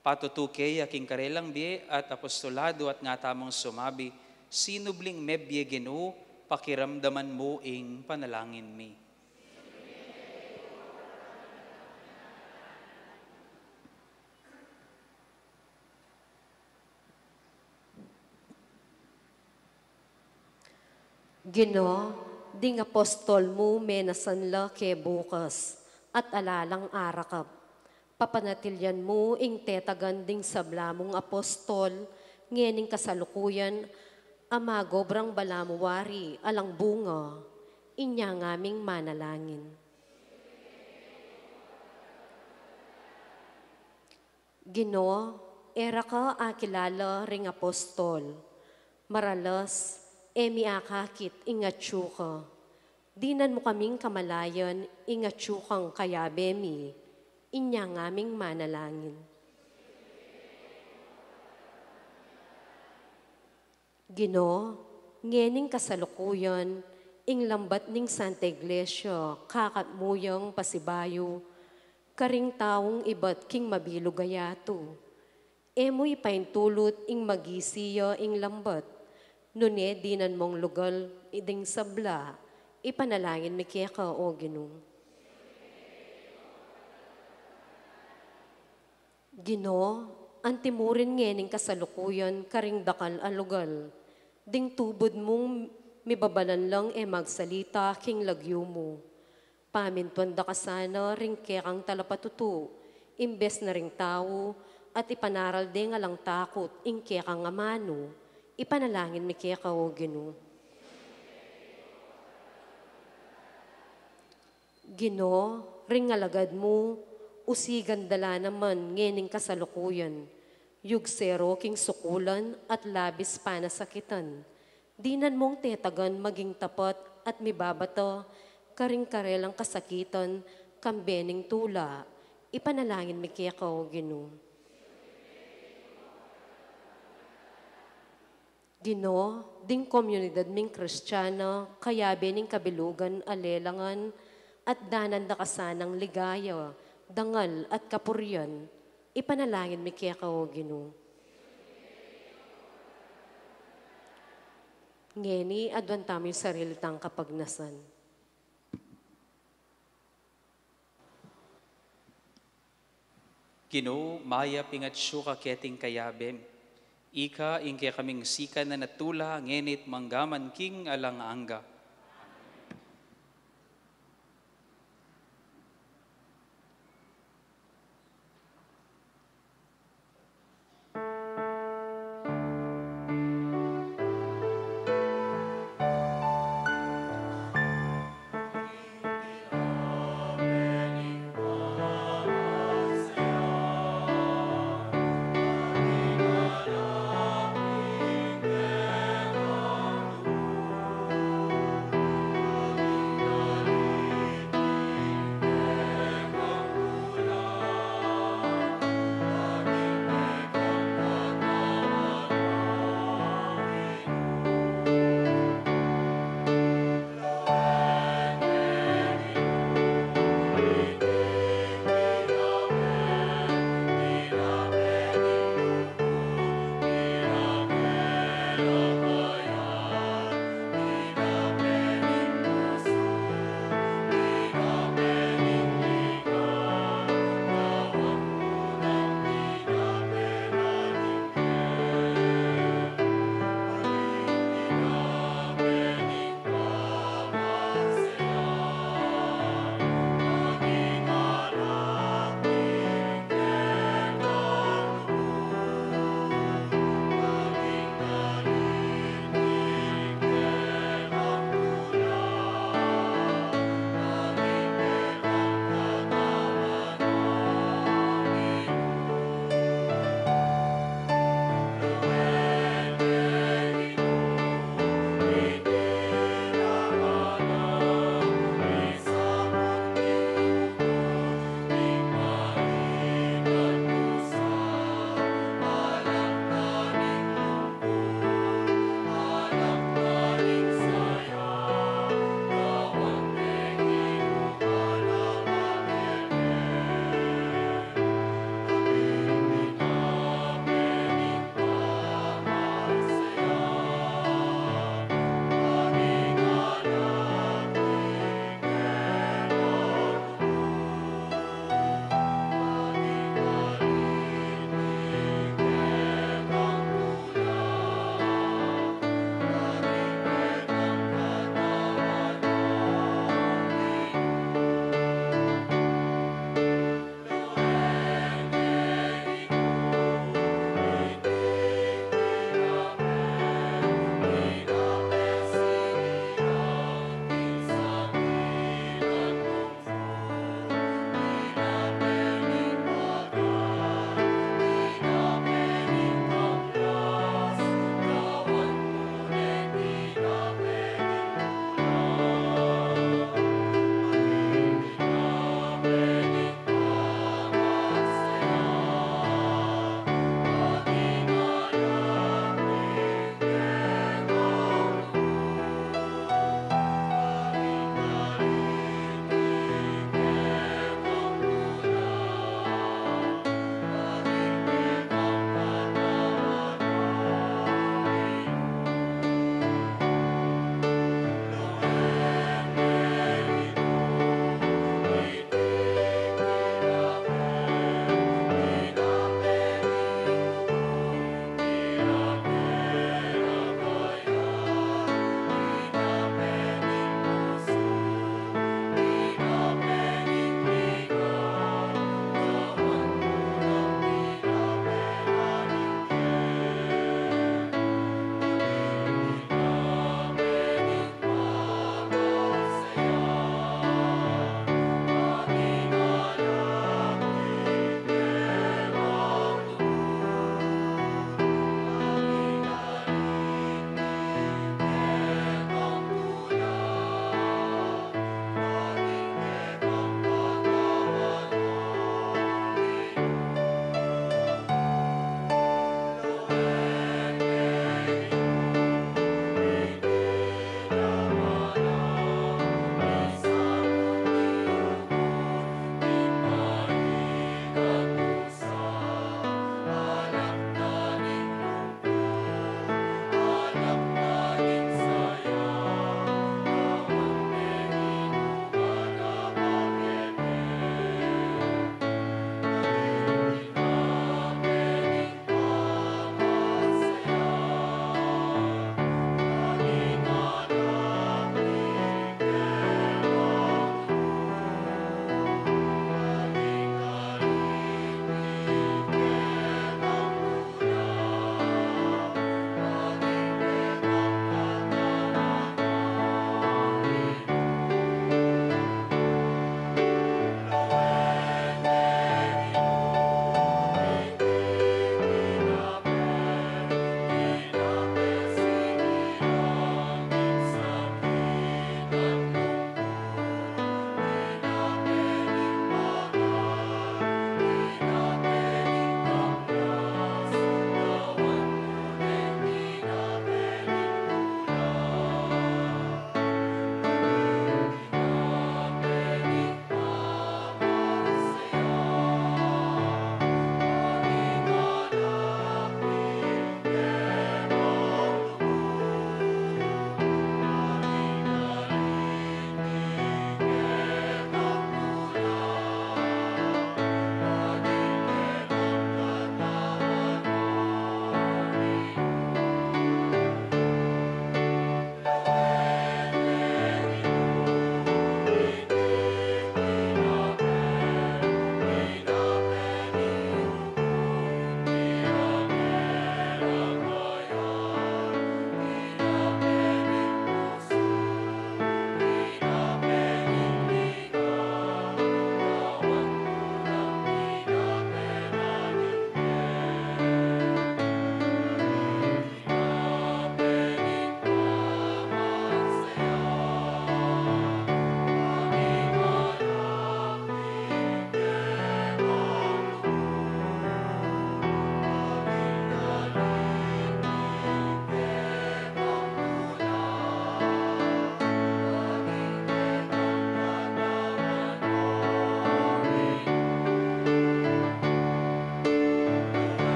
patutukay aking karelang biye at apostolado at nga tamong sumabi, sinubling mebye Ginoo, pakiramdaman mo ing panalangin mi. Ginoo, ding apostol mo menasanla ke bukas at alalang arakap. Papanatilyan mo ing tetaganding sablamong apostol, ngening kasalukuyan, amagobrang balamuwari alang bunga, inya ngaming manalangin. Ginoo, era ka akilala ring apostol, maralas, emi akakit ingatsu ka. Dinan mo kaming kamalayan, ingatsu kang kayabemi, inya ngaming manalangin. Ginoo, ngening kasalukuyan, ing lambat ning Santa Iglesia, kakatmuyang pasibayo, karing taong ibat king mabilugayato. Emoy paintulot ing magisiya ing lambat, nune dinan mong lugal iding sabla, ipanalangin mi kaya ka o Ginoo. Gino, antimurin ngening kasalukuyan karing dakal alugal. Ding tubod mong mibabalan lang magsalita king lagyo mo. Pamintuan da kasana ring kekang talapatuto, imbes na ring tao, at ipanaral din nga lang takot ing kekang amano, ipanalangin mi keka o Gino. Gino, ring alagad mo, usigan dala naman ngening kasalukuyan, yugsero king sukulan at labis panasakitan. Dinan mong tetagan maging tapat at mibabato, karing karelang kasakitan, kambening tula, ipanalangin mi kaya ka o Gino. Gino, ding komunidad ming Kristiyana, kaya bening kabilugan alelangan, at danan da kasanang ligaya, dangal at kapuryan, ipanalangin mi kaya ka o Gino. Ngeni, adwan tamo yung sarili tang kapagnasan. Gino, maya pingatsyo ka keting kayabem. Ika, ingke kaming sika na natula, ngenit manggaman king alang angga.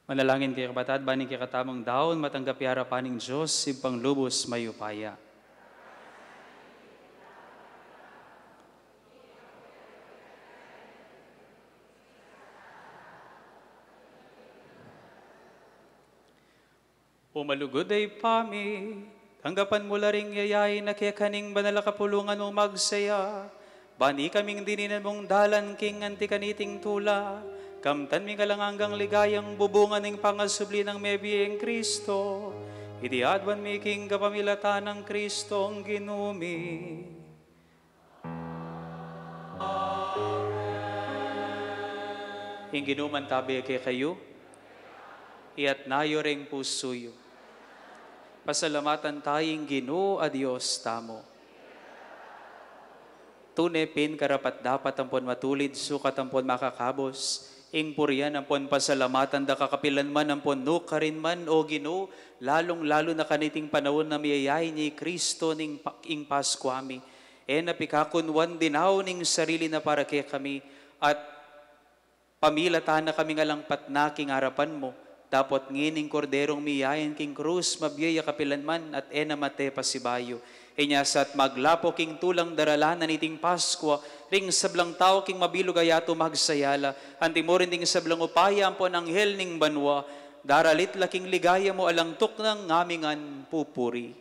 Manalangin kay kabatad, baning kay katamang daon, matanggap harapaning Diyos, simpang lubos mayupaya. Umalugod ay pami, tanggapan mo laring yayay na kaya kaning banal kapulungan mo magsaya. Bani kaming dininan mong dalan king anti kaniting tula, kamtan mi kalang hanggang ligayang bubungan ng pangasubli ng mebiyeng Kristo. Itiadwan mi king kapamilata ng Kristo ang ginumi. Ing ginuman tabi kay kayo, iat nayo ring pusuyo. Pasalamatan tayong Ginoo a Dios tamo. Tunepin karapat dapat ampon matulid, sukat ampon makakabos, ing purian ampon pasalamatan da kakapilan man ampon no karin man o Ginoo, lalong-lalo na kaniting panahon na miyayay ni Kristo ning ing Paskwami. Napikakunwan dinaw ning sarili na para kay kami, at pamilatan na kami ngalang patnaking harapan mo. Dapat ngining korderong miyayan king krus, mabiyaya kapilan man at mate pasibayo. Inyasat maglapo king tulang daralanan iting Paskwa, ring sablang tao king mabilog ayato magsayala, anti mo rin ding sablang upaya ampon anghel ning banwa, daralit laking ligaya mo alangtok ng ngamingan pupuri.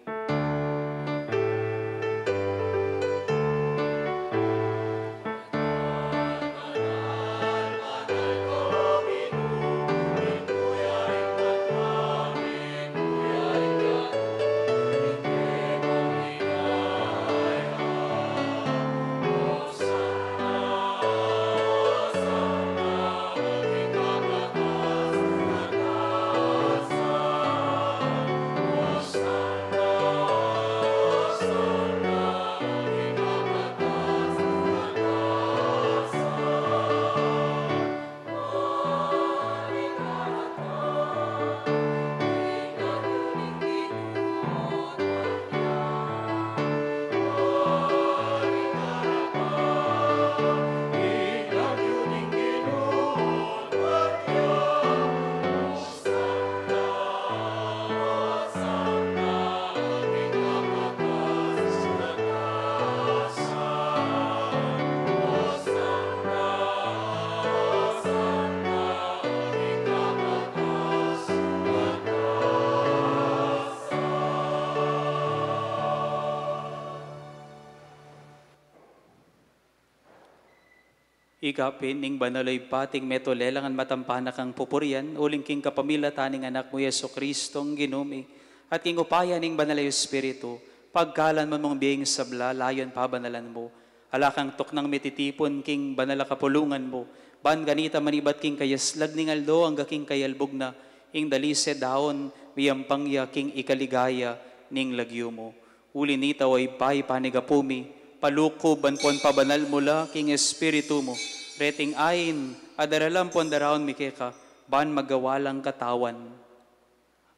Ikapin ning banaloy pating metolelangan matampanak ang pupurian, uling king kapamila taning anak mo Yeso Kristong ginumi, at king upaya ning banalay Espiritu, pagkalan man mong biyeng sabla, layon pabanalan mo, alakang toknang mititipon king banala kapulungan mo, ban ganita manibat king kayaslag ning aldo, ang gaking kayalbog na, ing dalise daon, miyampangya king ikaligaya ning lagyo mo. Uli nita way pay panigapumi, palukob pon pabanal mula king Espiritu mo, reting ain, adaralam pon daraon mikeka, ban magawalang katawan.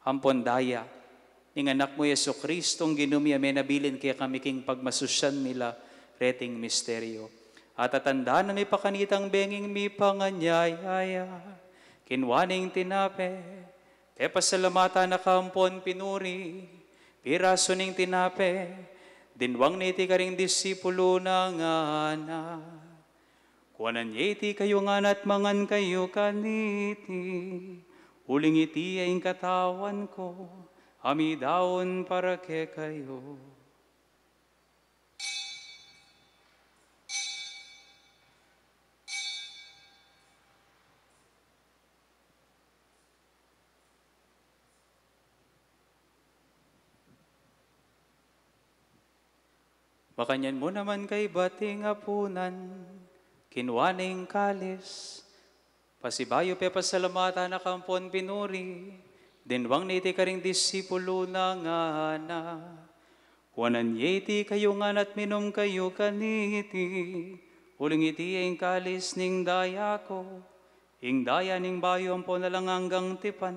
Ampon daya, ning anak mo Yeso Kristong ginumi amen nabilin kaya kami king pagmasusyan nila, reting misteryo. At atandaan na may pakanitang benging mi panganyayaya, kinwaning tinape, te pasalamatan na kampon pinuri, piraso ning tinape, dinwang niti karing disipulo na nga na. Kuanan niya iti kayo nga at mangan kayo kaniti. Uling iti ay katawan ko, amidaon para ke kayo. Makanyan mo naman kay bating apunan, kinwaning kalis, pasibayo pe pasalamata na kampon pinuri, dinwang niti karing disipulo na nga na. Kuanan yeti kayo nga at minom kayo kaniti, uling iti ang kalis ning daya ko, ing daya ning bayo ampon na lang hanggang tipan,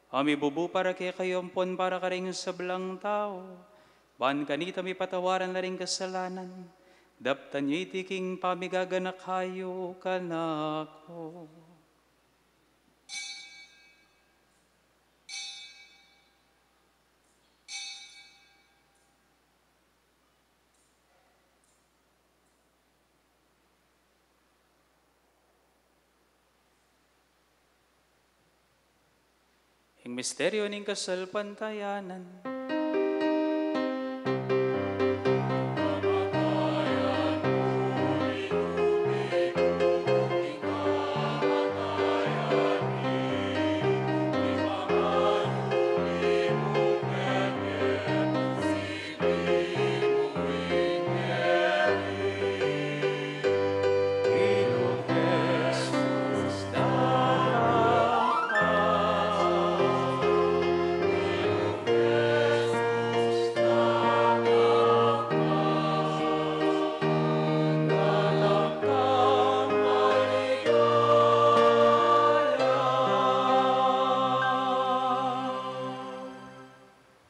ami bubu para kay kayo ampon para karing sablang tao. Ban kanita may patawaran na rin kasalanan, daptan niyo itiking pamigaganak kayo kanako. Ing misteryo ning kasalpantayanan.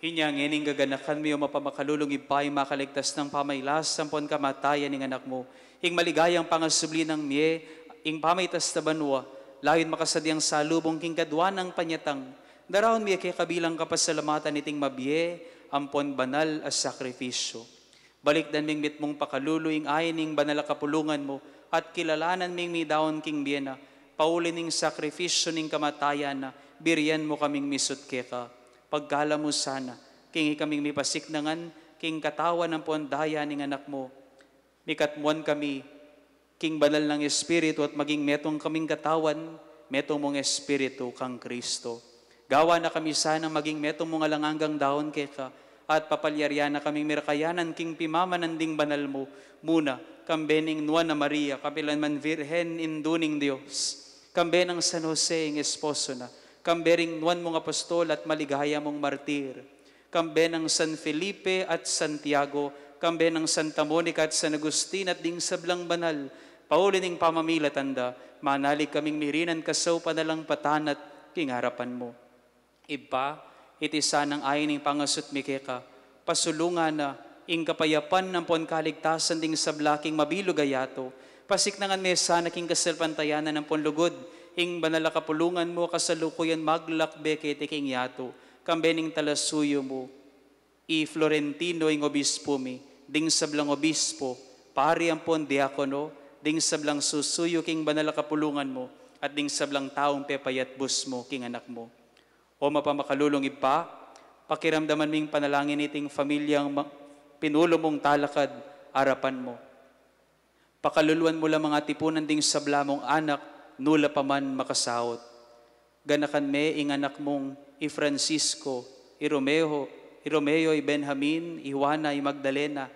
Inyang ining gaganakan mo mapamakalulong ipay makaligtas ng pamaylas sampon kamatayan ng anak mo. Ing maligayang pangasubli ng miye, ing pamaytas na banwa, layon makasadyang salubong king kadwa ng panyatang. Darawon miye kay kabilang kapasalamatan iting mabiye, ampon banal as sakripisyo. Balik dan ming mitmong pakaluluing ayin ing banal kapulungan mo, at kilalanan ming midawon king biyena, paulin ning sakripisyo ning kamatayan na, biriyan mo kaming misut keka. Pagkala mo sana, king kaming mipasiknangan, king katawan ng pondaya ning anak mo. Mikatmuan kami, king banal ng Espiritu at maging metong kaming katawan, metong mong Espiritu kang Kristo. Gawa na kami sana maging metong mong alanganggang daon keka, at papalyarya na kaming mirakayanan king pimamananding banal mo, muna, kambening Nuan na Maria, kapilan man Virhen induning Diyos, kambenang San Jose ing esposo na, kambering Nuan mong apostol at maligaya mong martir, kambe ng San Felipe at Santiago, kambe ng Santa Monica at San Agustin at ding sablang banal, paulining pamamilatanda, manalig kaming mirinan kasaw panalang patanat, kingarapan mo. Iba, iti sanang ayining pangasut mikeka, pasulungan na, ing kapayapan ng pon kaligtasan ding sablaking mabilugayato, pasiknangan mesa na king kasalpantayanan ng ponlugod, ing banal kapulungan mo kasalukuyan maglakbe kete king yato, kambening talasuyo mo, i Florentino ing obispo mi, ding sablang obispo, pari ampon diakono, ding sablang susuyo king banal kapulungan mo, at ding sablang taong pepayat bus mo king anak mo. O mapamakalulong ipa, pakiramdaman ming panalangin iting pamilyang pinulo mong talakad, arapan mo. Pakaluluan mo lang mga tipunan ding sabla mong anak, nula pa man makasahot. Ganakan me ing anak mong i Francisco, i Romeo, i Benjamin, i Juana, i Magdalena.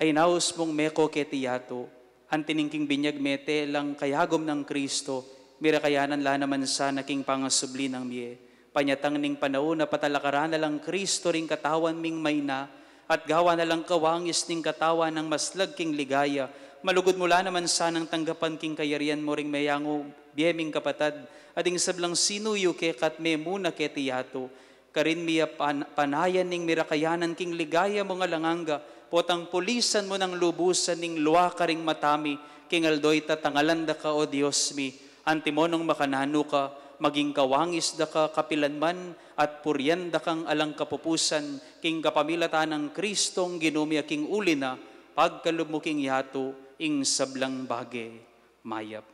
Ay naus mong meko ketiyato, antiningking binyag mete lang kayagom ng Kristo, mirakayanan la naman sana king pangasubli ng miye. Panyatang ning panahon na patalakaran na lang Kristo ring katawan ming mayna, at gawa na lang kawangis ning katawan ng maslag king ligaya, malugod mula naman sanang tanggapan king kayarian mo ring mayango biyeming kapatad, ading sablang sinuyo ke katme muna ke tiyato, karin miya panayan ning mirakayanan king ligaya mo nga langanga, potang pulisan mo ng lubusan ning luwa ka ring matami, king aldoy tatangalanda ka o Diyos mi, antimonong makanano ka, maging kawangis da ka kapilanman, at puryanda kang alang kapupusan, king kapamilatan ng Kristong ginumya king ulina, pagkalumuking yato, ing sablang bage, mayap.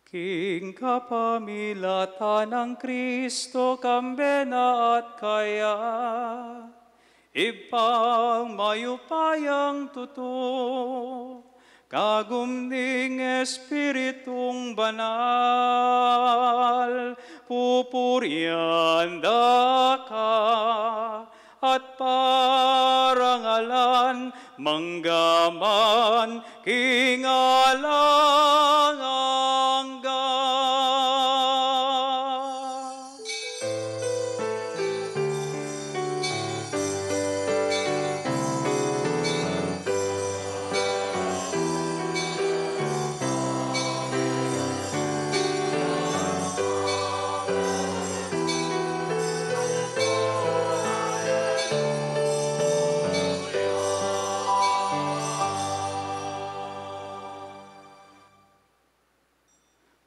King kapamilatan ng Kristo, kambena at kaya, ipang mayupayang tuto, kagumning Espiritong banal, pupurian da ka, at parangalan manggaman kingalangangga.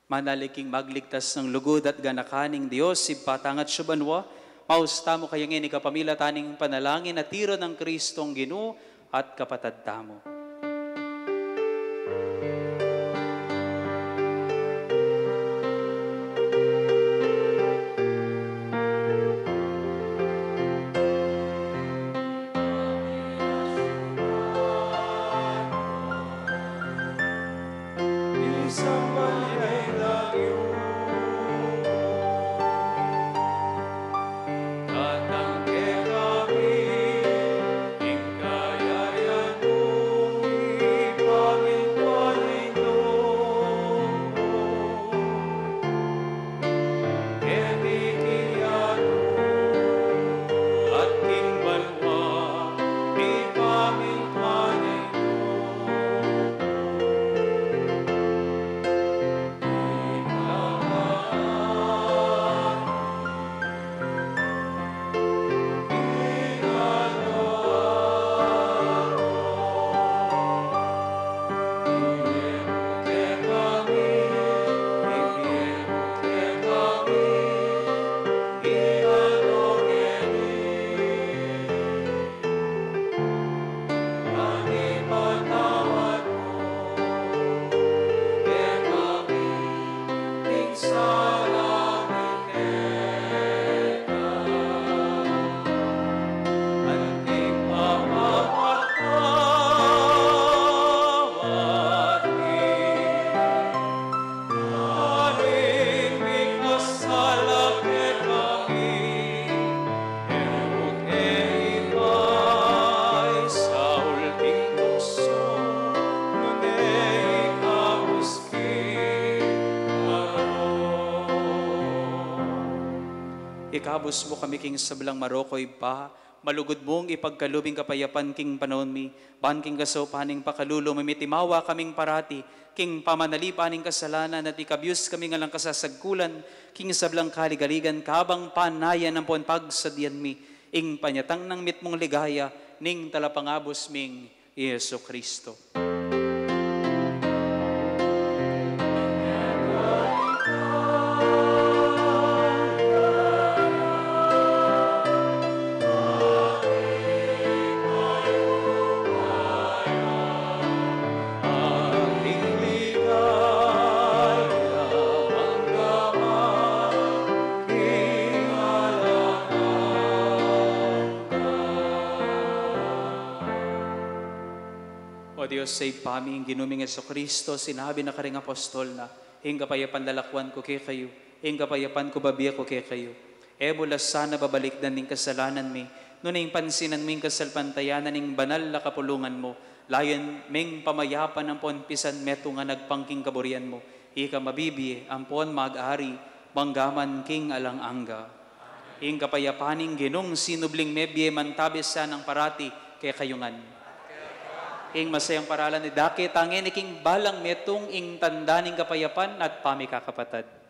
Manaliking magligtas ng lugod at ganakaning Diyos, ipatangat syubanwa, mausta mo kayang ini kapamilataning panalangin at tiro ng Kristong Ginoo at kapatad tamo. sambayay lagyo. Tatangke kami, ingkayayan mo, ipamintwalay no. Kebikiyano, at kimbalwa, ipamintwalay no. Ikabos mo kami king sablang marokoy pa, malugod mong ipagkalubing kapayapan king panahon mi, ban king kaso paning pakalulo, mamitimawa kaming parati, king pamanali paning kasalanan, at ikabyus kami nga lang kasasagkulan, king sablang kaligaligan, kabang panayan ng pon pagsadyan mi, ing panyatang ng mitmong ligaya, ning talapangabos ming Yesu Kristo. O Diyos, say paming ginuming Yesu Kristo, sinabi na karing apostol na, hing kapayapan lalakwan ko kay kayo, hing kapayapan ko babiya ko kay kayo. Ebola sana babalik na ning kasalanan mi, nunay pansinan ming kasalpantayanan ning banal na kapulungan mo, layon ming pamayapan ang ponpisan meto nga nagpangking kaburian mo, ika mabibi, ampon mag-ari, manggaman king alang angga. Hing kapayapaning ginung sinubling mebye mantabis sa ng parati kay kayungan. Ing masayang paralan ni Dake, tangin iking balang metong ing tandaning kapayapan at pamikakapatad.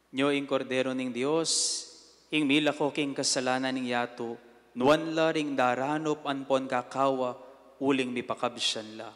Nyo ing kordero ning Dios, ing milako king kasalanan ning yato, nuan la ring daranop anpon kakawa, uling mipakabsyan la.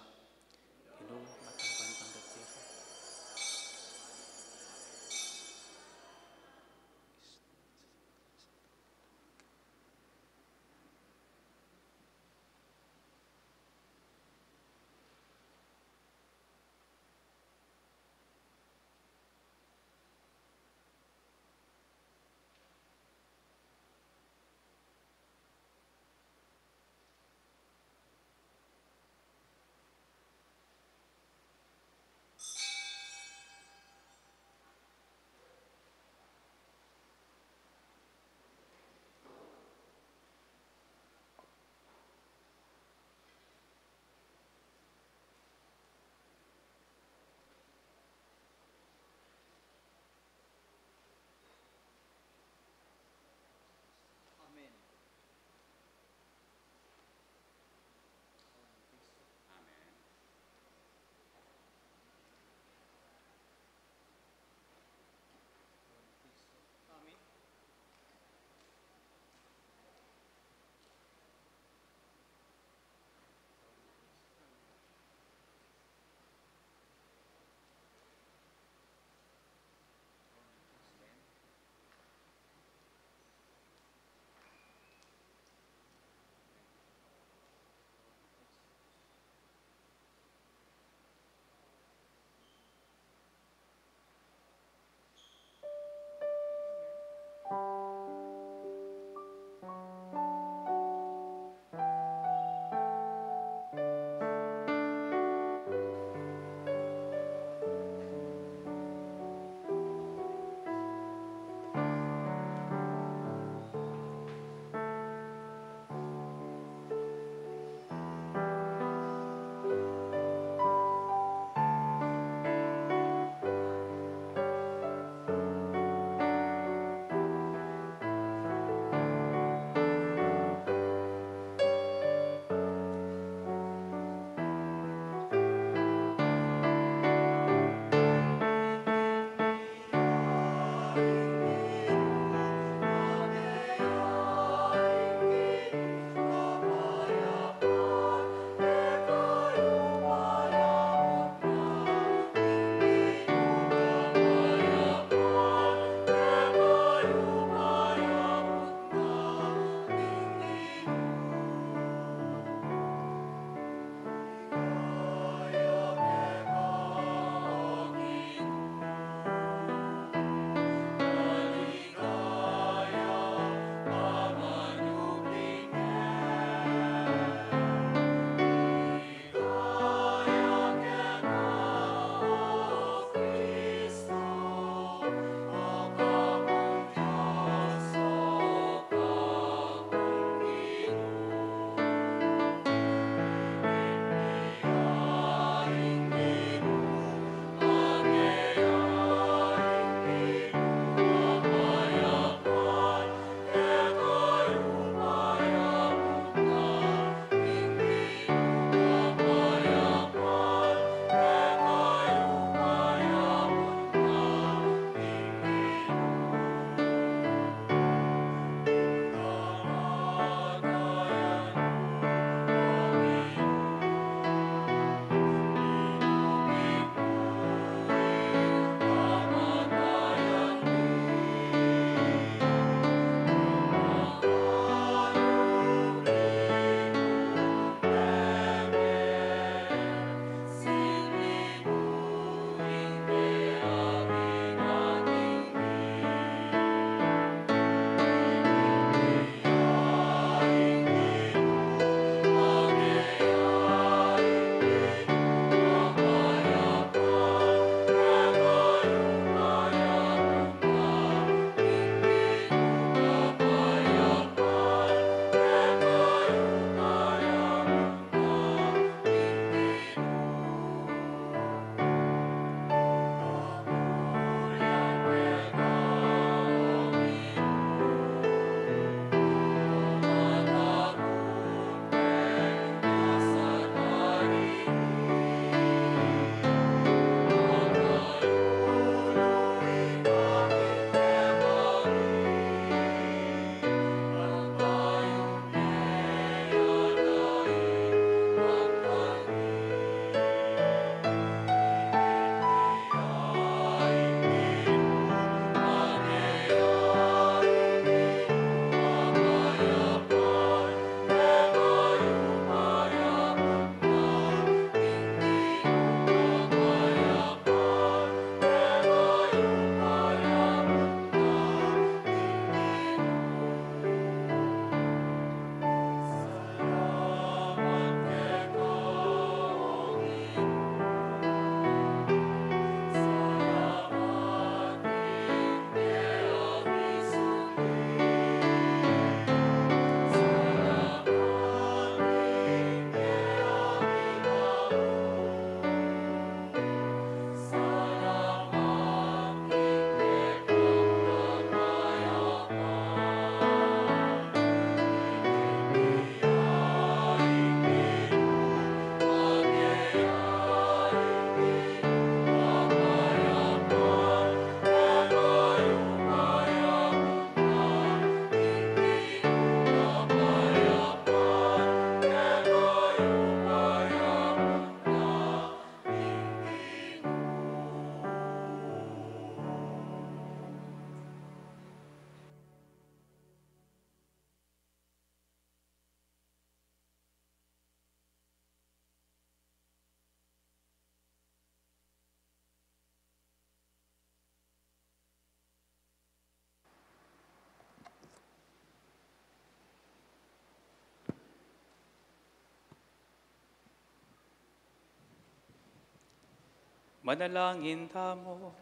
Manalangin tamo.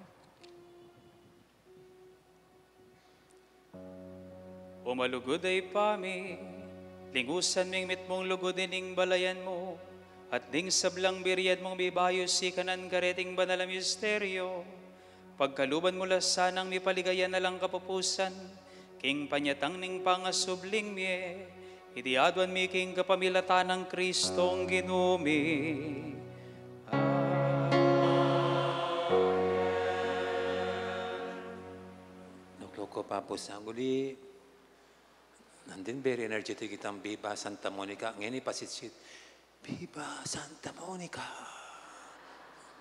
Umalugod ay pami, lingusan ming mit mong lugod ining balayan mo, at ding sablang biryad mong bibayos si kanan kareting banal misteryo. Pagkaluban mo sanang mi paligayan na lang kapupusan, king panyatang ning pangasubling miye, itiadwan mi king kapamilatan ng Kristong ginumi. Nukloko pa po sa guli. Nandun very energetic kitang Viva Santa Monica. Ngayon pasitsit. Viva Santa Monica.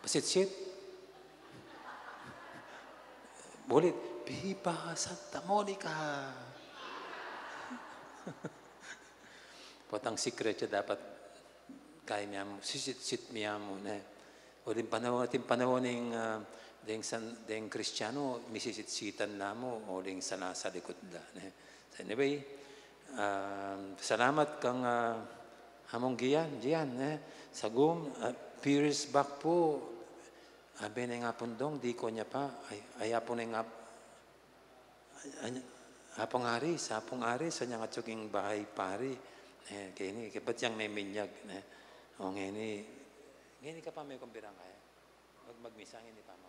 Pasitsit. Bulit. Viva Santa Monica. Potang secret siya dapat kaya niya mo. Sisit niya mo. O din panahon ng Kristiyano, misisitsitan na mo o din sana sa likod na. So anyway, salamat kang hamong giyan. Sagum, Pierce back po, abe na nga pundong, di ko niya pa, ay apong na nga, apong aris, sa niya nga tsuking bahay pari. Kaya ni, ba't yang may minyag? O ngayon ka pa may kumbirang kaya. Magmisang hindi pa mo.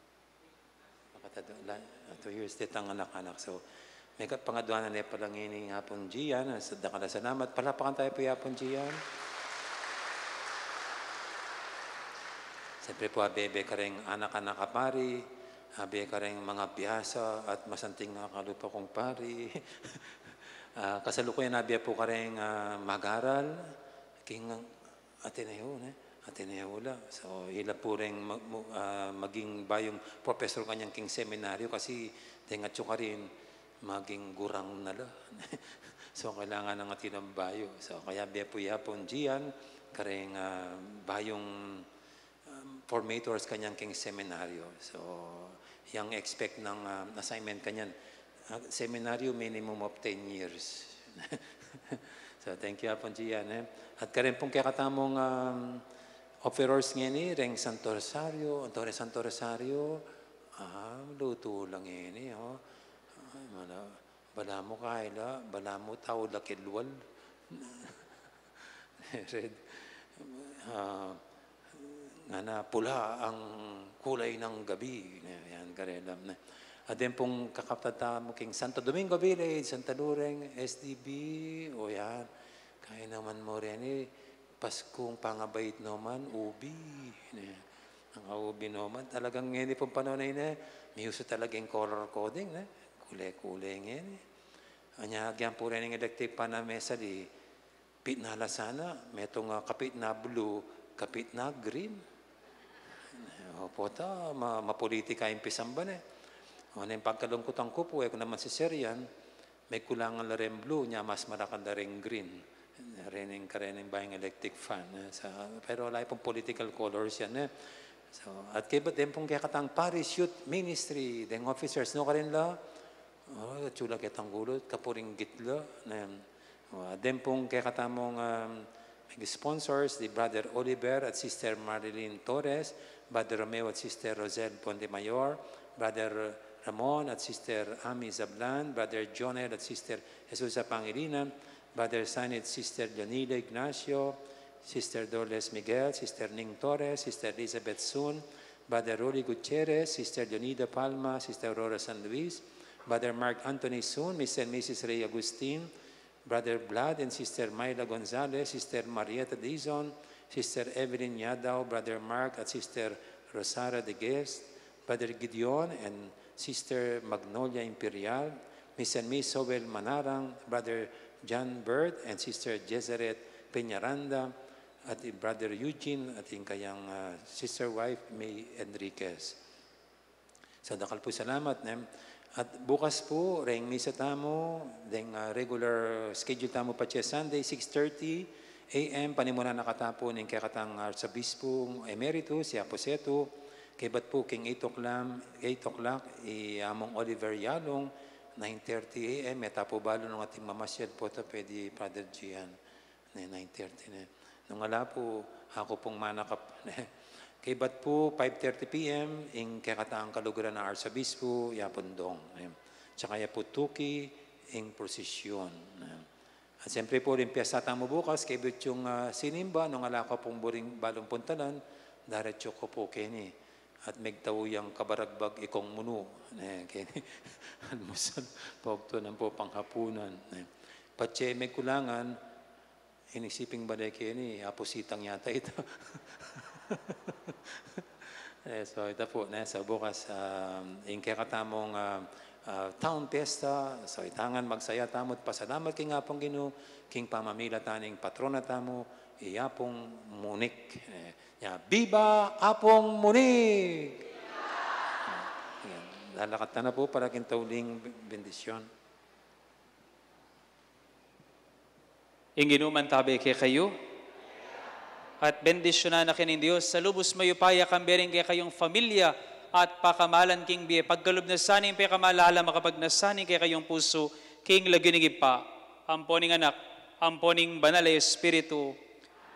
2 years ditang anak-anak. So, may pangaduanan na palang ini hapon Gian. Sadaka na salamat. Palapakan tayo po hapon Gian. Siyempre po, abebe ka rin anak-anak ka pari. Abebe ka rin mga biyasa at masanting nga kalupa kong pari. Kasalukuyan abebe po ka rin mag-aral. King Ateneo la. So, ila po rin maging bayong professor kanyang king seminaryo kasi tingatso ka rin maging gurang na la. So, kailangan ng atinong bayo. So, kaya biya po yapon Gian, kareng bayong formators kanyang king seminaryo. So, yung expect ng assignment kanyan. Seminaryo minimum of 10 years. So, thank you yapon Gian. At karen pong kaya katamong offerors ngini, Reng Santo Rosario, Antore Santo Rosario, luto lang ngini, bala mo kaila, bala mo tao lakilwal. Red, nga pula ang kulay ng gabi. Yan, karelam na. At din pong kakaptata mo king Santo Domingo Village, Santa Lureng, SDB, o yan, kaya naman mo rin Paskong pangabait naman, ubi. Ang ubi naman, talagang ngayon pong panahon na may uso talagang color coding. Kulay-kulay ngayon. Anyagyan po rin ng electric pa na mesa di pit na lasana, may itong kapit na blue, kapit na green. Opo ta, mapolitika yung pisamba na. O na yung pagkalungkutan ko po, kung naman si Serian, may kulangan na rin blue niya, mas malakan na rin green. Rening buying electric fan. Pero wala pong political colors yan. So, at kaya ba din pong kaya katang parish youth ministry, den officers, no ka rin la? Chula kitang gulot, kapuring gitla. Den pong kaya katamong sponsors, the Brother Oliver at Sister Marilyn Torres, Brother Romeo at Sister Rosel Pontemayor, Brother Ramon at Sister Ami Zablan, Brother Jonel at Sister Jesus Pangilinan, Brother Sanit, Sister Janila Ignacio, Sister Dolores Miguel, Sister Ning Torres, Sister Elizabeth Sun, Brother Rolly Gutierrez, Sister Leonida Palma, Sister Aurora San Luis, Brother Mark Anthony Sun, Mr. and Mrs. Ray Agustin, Brother Vlad and Sister Myla Gonzalez, Sister Marietta Dizon, Sister Evelyn Yadaw, Brother Mark at Sister Rosara de Guest, Brother Gideon and Sister Magnolia Imperial, Miss and Miss Sobel Manarang, Brother John Bird and Sister Jezeret Peñaranda at Brother Eugene at yung kayang sister wife May Enriquez. So dakal po salamat. At bukas po, ring misa tamo, deng regular schedule tamo pa siya Sunday, 6:30 a.m. Panimula nakatapo ng kakatang Arsobispo Emeritus, si Aposeto, kay ba't po king 8 o'clock, among Oliver Yalong, 9:30 a.m. May tapo balo ng ating mamasyal po ito, pwede Father Gian, 9:30 na. Nung ala po, ako pong manakap, Kay bat po, 5:30 p.m., ing kakataang kalugaran ng Arsabispo, yapundong. Tsaka yapo tuki, ing prosesyon. At siyempre po, rin piyasata mo bukas, kay but yung sinimba, nung alaka pong buring balong puntalan, daretso ko po kini. At megtaw yung kabaragbag ikong munu. Kini, almusal, pagto ng po panghapunan. Patse, may kulangan, inisiping balay kini, apositang yata ito. So ito po, sa bukas, yung kakatamong town fiesta, so itangan magsaya tamot, pasalamat king apong Ginoo, king pamamila taning patrona tamo, iyapong Munik. Viva Apong Munik! Lalakat na po para kintauling bendisyon. Inginuman tabi kay kayo, at bendisyonan na kinin Diyos, sa lubos mayo paya kambering kay kayong familia, at pakamalan king biye, pagkalub na saning pekamalala makapag nasaning kay kayong puso, king laginigip pa, amponing anak, amponing banal ay espiritu,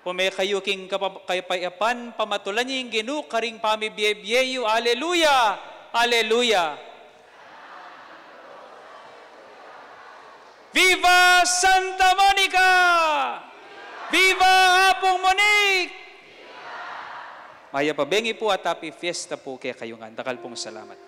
pume kayo king kapayapan, pamatulan yung Ginoo, karing pamibiyebyeyo, aleluya, aleluya. Viva Santa Monica! Viva Apong Munik! Maya pabengi po at happy fiesta po kaya kayong andakal pong salamat.